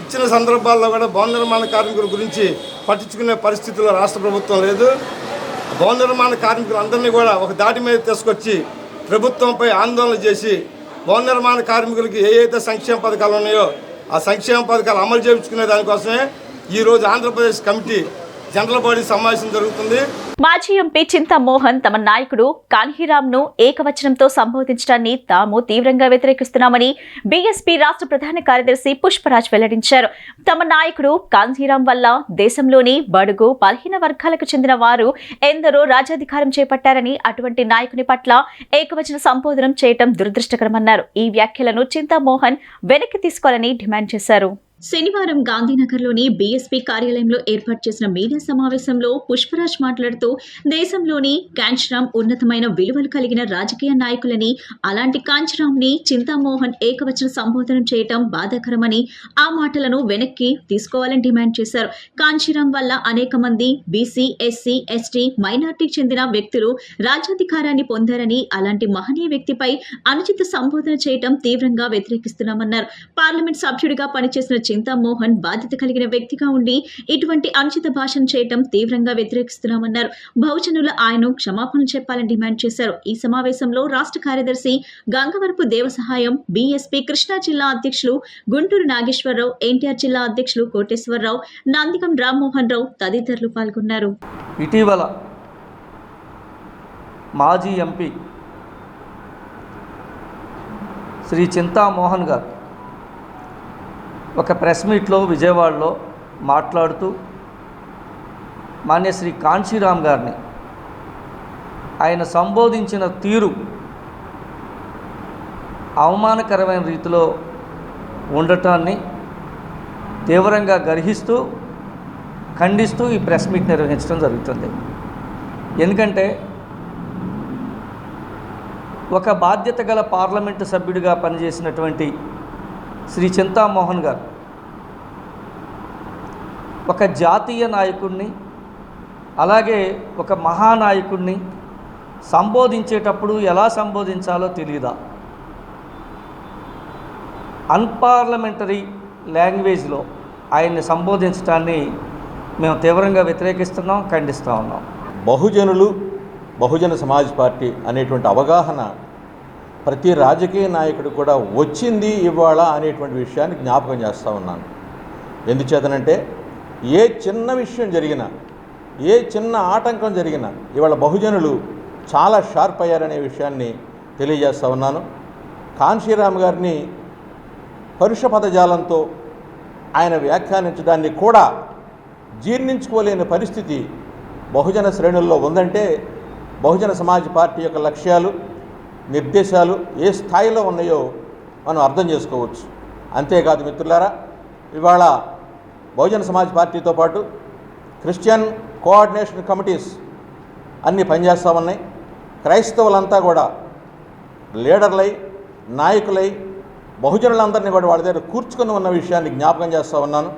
ఇచ్చిన సందర్భాల్లో కూడా భవన నిర్మాణ కార్మికుల గురించి పట్టించుకునే పరిస్థితుల్లో రాష్ట్ర ప్రభుత్వం లేదు. భవన నిర్మాణ కార్మికులందరినీ కూడా ఒక దాటి మీద తీసుకొచ్చి ప్రభుత్వంపై ఆందోళన చేసి భవన నిర్మాణ కార్మికులకి ఏవైతే సంక్షేమ పథకాలు ఉన్నాయో ఆ సంక్షేమ పథకాలు అమలు చేయించుకునే దానికోసమే ఈరోజు ఆంధ్రప్రదేశ్ కమిటీ జనరల్ బాడీ సమావేశం జరుగుతుంది. మాజీ ఎంపీ చింతా మోహన్ తమ నాయకుడు కాన్హీరామ్ను ఏకవచనంతో సంబోధించడాన్ని తాము తీవ్రంగా వ్యతిరేకిస్తున్నామని బీఎస్పీ రాష్ట్ర ప్రధాన కార్యదర్శి పుష్పరాజ్ వెల్లడించారు. తమ నాయకుడు కాన్హీరామ్ వల్ల దేశంలోని బడుగు బలహీన వర్గాలకు చెందిన వారు ఎందరో రాజ్యాధికారం చేపట్టారని, అటువంటి నాయకుని పట్ల ఏకవచన సంబోధనం చేయడం దురదృష్టకరమన్నారు. ఈ వ్యాఖ్యలను చింతా మోహన్ వెనక్కి తీసుకోవాలని డిమాండ్ చేశారు. శనివారం గాంధీనగర్లోని బీఎస్పీ కార్యాలయంలో ఏర్పాటు చేసిన మీడియా సమావేశంలో పుష్పరాజ్ మాట్లాడుతూ దేశంలోని కాంచీరామ్ ఉన్నతమైన విలువలు కలిగిన రాజకీయ నాయకులని, అలాంటి కాంచీరామ్ని చింతామోహన్ ఏకవచన సంబోధన చేయటం బాధాకరమని, ఆ మాటలను వెనక్కి తీసుకోవాలని డిమాండ్ చేశారు. కాంచీరామ్ వల్ల అనేక మంది బీసీ, ఎస్సీ, ఎస్టీ, మైనార్టీకి చెందిన వ్యక్తులు రాజ్యాధికారాన్ని పొందారని, అలాంటి మహనీయ వ్యక్తిపై అనుచిత సంబోధన చేయటం తీవ్రంగా వ్యతిరేకిస్తున్నామన్నారు. పార్లమెంట్ సభ్యుడిగా పనిచేసిన చింతామోహన్ బాధ్యత కలిగిన వ్యక్తిగా ఉండి ఇటువంటి అనుచిత భాషను చేయటం తీవ్రంగా వ్యతిరేకిస్తున్నామన్నారు. బహుజనులు ఆయన క్షమాపణ చెప్పాలని డిమాండ్ చేశారు. ఈ సమావేశంలో రాష్ట్ర కార్యదర్శి గంగవరపు దేవసహాయం, బీఎస్పీ కృష్ణా జిల్లా అధ్యక్షులు గుంటూరు నాగేశ్వరరావు, ఎన్టీఆర్ జిల్లా అధ్యక్షులు కోటేశ్వరరావు, నందిగం రామ్మోహన్ రావు తదితరులు పాల్గొన్నారు. ఇటీవల మాజీ ఎంపీ శ్రీ చింతామోహన్ గారు ఒక ప్రెస్ మీట్లో విజయవాడలో మాట్లాడుతూ మాన్య శ్రీ కాంచీరామ్ గారిని ఆయన సంబోధించిన తీరు అవమానకరమైన రీతిలో ఉండటాన్ని తీవ్రంగా గర్హిస్తూ ఖండిస్తూ ఈ ప్రెస్ మీట్ నిర్వహించడం జరుగుతుంది. ఎందుకంటే ఒక బాధ్యత గల పార్లమెంటు సభ్యుడిగా పనిచేసినటువంటి శ్రీ చింతామోహన్ గారు ఒక జాతీయ నాయకుడిని, అలాగే ఒక మహానాయకుడిని సంబోధించేటప్పుడు ఎలా సంబోధించాలో తెలియదా? అన్పార్లమెంటరీ లాంగ్వేజ్లో ఆయన్ని సంబోధించడాన్ని మేము తీవ్రంగా వ్యతిరేకిస్తున్నాం, ఖండిస్తూ ఉన్నాం. బహుజనులు, బహుజన సమాజ్ పార్టీ అనేటువంటి అవగాహన ప్రతి రాజకీయ నాయకుడు కూడా వచ్చింది ఇవాళ అనేటువంటి విషయాన్ని జ్ఞాపకం చేస్తూ ఉన్నాను. ఎందుచేతనంటే ఏ చిన్న విషయం జరిగినా, ఏ చిన్న ఆటంకం జరిగినా ఇవాళ బహుజనులు చాలా షార్ప్ అయ్యారనే విషయాన్ని తెలియజేస్తూ ఉన్నాను. కాంచీరామ్ గారిని పరుష పదజాలంతో ఆయన వ్యాఖ్యానించడాన్ని కూడా జీర్ణించుకోలేని పరిస్థితి బహుజన శ్రేణుల్లో ఉందంటే బహుజన సమాజ్ పార్టీ యొక్క లక్ష్యాలు, నిర్దేశాలు ఏ స్థాయిలో ఉన్నాయో మనం అర్థం చేసుకోవచ్చు. అంతేకాదు మిత్రులారా, ఇవాళ బహుజన సమాజ్ పార్టీతో పాటు క్రిస్టియన్ కోఆర్డినేషన్ కమిటీస్ అన్నీ పనిచేస్తూ ఉన్నాయి. క్రైస్తవులంతా కూడా లీడర్లై, నాయకులై, బహుజనులందరినీ కూడా వాళ్ళ దగ్గర కూర్చుకొని ఉన్న విషయాన్ని జ్ఞాపకం చేస్తూ ఉన్నాను.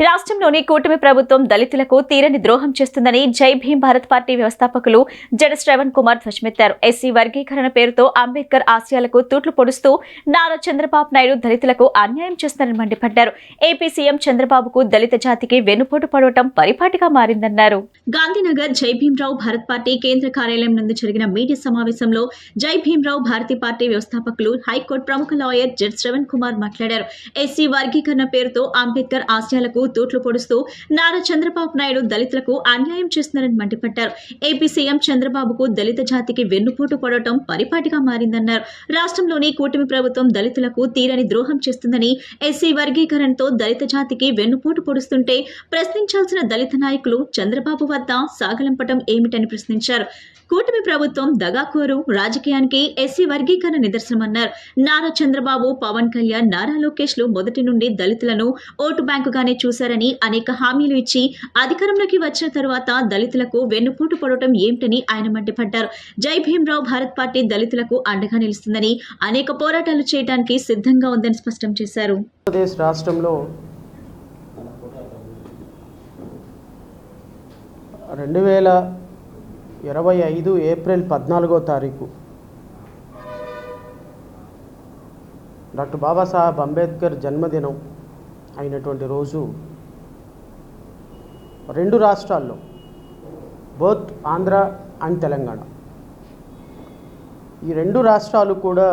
రాష్ట్రంలోని కూటమి ప్రభుత్వం దళితులకు తీరని ద్రోహం చేస్తుందని జై భీం భారత్ పార్టీ వ్యవస్థాపకులు జడ శ్రవణ్ కుమార్ ధ్వజమెత్తారు. ఎస్సీ వర్గీకరణ పేరుతో అంబేద్కర్ ఆశయాలకు తూట్లు పొడుస్తూ నారా చంద్రబాబు నాయుడు దళితులకు అన్యాయం చేస్తున్నారని మండిపడ్డారు. ఏపీ సీఎం చంద్రబాబుకు దళిత జాతికి వెన్నుపోటు పడవటం పరిపాటిగా మారిందన్నారు. గాంధీనగర్ జై భీంరావు భారత్ పార్టీ కేంద్ర కార్యాలయం నందు జరిగిన మీడియా సమావేశంలో జై భీంరావు భారతీ పార్టీ వ్యవస్థాపకులు హైకోర్టు ప్రముఖ లాయర్ జడ శ్రవణ్ కుమార్ మాట్లాడారు. ఎస్సీ వర్గీకరణ పేరుతో అంబేద్కర్ ఆశయాలకు తూట్లు పొడుస్తూ నారా చంద్రబాబు నాయుడు దళితులకు అన్యాయం చేస్తున్నారని మండిపడ్డారు. ఏపీ సీఎం చంద్రబాబుకు దళిత జాతికి వెన్నుపోటు పడటం పరిపాటిగా మారిందన్నారు. రాష్ట్రంలోని కూటమి ప్రభుత్వం దళితులకు తీరని ద్రోహం చేస్తుందని, ఎస్సీ వర్గీకరణతో దళిత జాతికి వెన్నుపోటు పొడుస్తుంటే ప్రశ్నించాల్సిన దళిత నాయకులు చంద్రబాబు వద్ద సాగలంపటం ఏమిటని ప్రశ్నించారు. కూటమి ప్రభుత్వం దగాకోరు రాజకీయానికి ఎస్సీ వర్గీకరణ నిదర్శనమన్నారు. నారా చంద్రబాబు, పవన్ కళ్యాణ్, నారా లోకేష్ లు మొదటి నుండి దళితులను ఓటు బ్యాంకుగానే చూశారని, అనేక హామీలు ఇచ్చి అధికారంలోకి వచ్చిన తరువాత దళితులకు వెన్నుపోటు పడటం ఏమిటని ఆయన మండిపడ్డారు. జై భీంరావు భారత్ పార్టీ దళితులకు అండగా నిలుస్తుందని, అనేక పోరాటాలు చేయడానికి సిద్ధంగా ఉందని స్పష్టం చేశారు. ఆంధ్రప్రదేశ్ రాష్ట్రంలో 2025 ఏప్రిల్ 14వ తారీఖు డాక్టర్ బాబాసాహెబ్ అంబేద్కర్ జన్మదినం అయినటువంటి రోజు రెండు రాష్ట్రాల్లో, బోత్ ఆంధ్ర అండ్ తెలంగాణ, ఈ రెండు రాష్ట్రాలు కూడా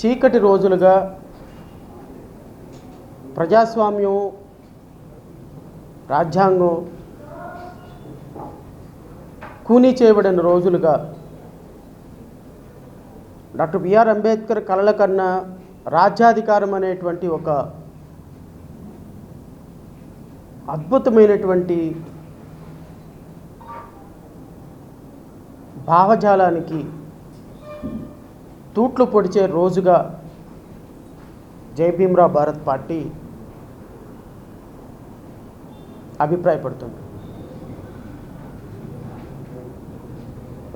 చీకటి రోజులుగా, ప్రజాస్వామ్యం, రాజ్యాంగం కూనీ చేయబడిన రోజులుగా డాక్టర్ బిఆర్ అంబేద్కర్ కలల కన్నా రాజ్యాధికారం అనేటువంటి ఒక అద్భుతమైనటువంటి భావజాలానికి తూట్లు పొడిచే రోజుగా జై భీంరావు భారత్ పార్టీ అభిప్రాయపడుతుంది.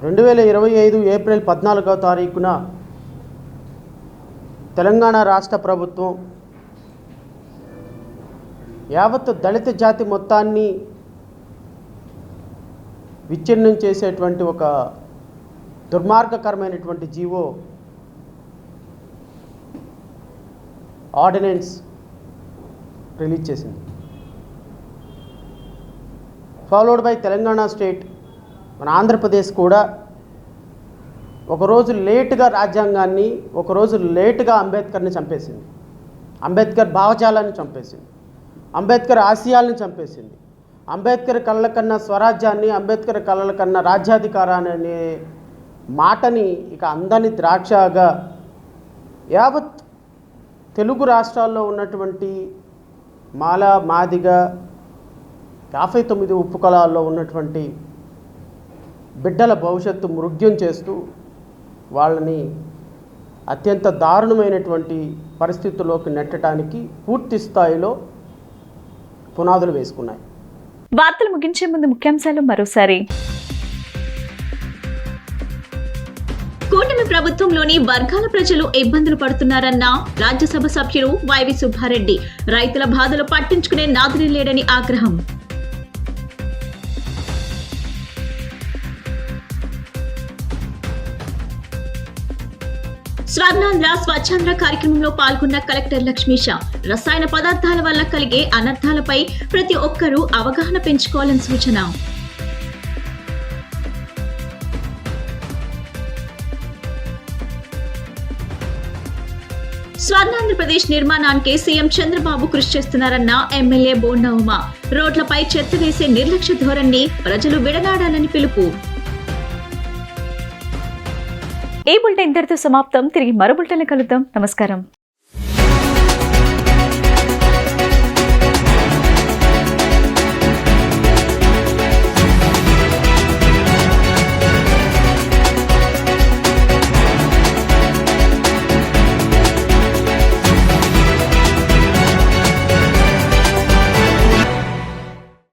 2025 ఏప్రిల్ 14వ తారీఖున తెలంగాణ రాష్ట్ర ప్రభుత్వం యావత్ దళిత జాతి మొత్తాన్ని విచ్ఛిన్నం చేసేటువంటి ఒక దుర్మార్గకరమైనటువంటి జీవో ఆర్డినెన్స్ రిలీజ్ చేసింది. ఫాలోడ్ బై తెలంగాణ స్టేట్, మన ఆంధ్రప్రదేశ్ కూడా ఒకరోజు లేటుగా రాజ్యాంగాన్ని, ఒకరోజు లేటుగా అంబేద్కర్ని చంపేసింది. అంబేద్కర్ భావజాలాన్ని చంపేసింది, అంబేద్కర్ ఆశయాలను చంపేసింది. అంబేద్కర్ కళ్ళ కన్నా స్వరాజ్యాన్ని, అంబేద్కర్ కళ్ళ కన్నా రాజ్యాధికారాన్ని అనే మాటని ఇక అందని ద్రాక్షగా యావత్ తెలుగు రాష్ట్రాల్లో ఉన్నటువంటి మాల, మాదిగ, 59 ఉపకులాల్లో ఉన్నటువంటి బిడ్డల భవిష్యత్తు మృగ్యం చేస్తూ వాళ్ళని అత్యంత దారుణమైనటువంటి పరిస్థితుల్లోకి నెట్టడానికి పూర్తి స్థాయిలో పునాదులు వేసుకున్నాయి. వార్తలు ముగించే ముందు ముఖ్యాంశాలు మరోసారి. కూటమి ప్రభుత్వంలోని వర్గాల ప్రజలు ఇబ్బందులు పడుతున్నారన్న రాజ్యసభ సభ్యులు వైవి సుబ్బారెడ్డి. రైతుల బాధలు పట్టించుకునే నాదుని లేడని ఆగ్రహం. స్వర్ణాంధ్ర స్వచ్ఛాంధ్ర కార్యక్రమంలో పాల్గొన్న కలెక్టర్ లక్ష్మీష. రసాయన పదార్థాల వల్ల కలిగే అనర్థాలపై ప్రతి ఒక్కరూ అవగాహన పెంచుకోవాలని సూచన. స్వర్ణాంధ్రప్రదేశ్ నిర్మాణానికి సీఎం చంద్రబాబు కృషి చేస్తున్నారన్న ఎమ్మెల్యే బోండా ఉమా. రోడ్లపై చెత్త వేసే నిర్లక్ష్య ధోరణి ప్రజలు విడనాడాలని పిలుపు. ఈ బులెటిన్ ఇంతటితో సమాప్తం. తిరిగి మరో బులెటిన్లో కలుద్దాం. నమస్కారం.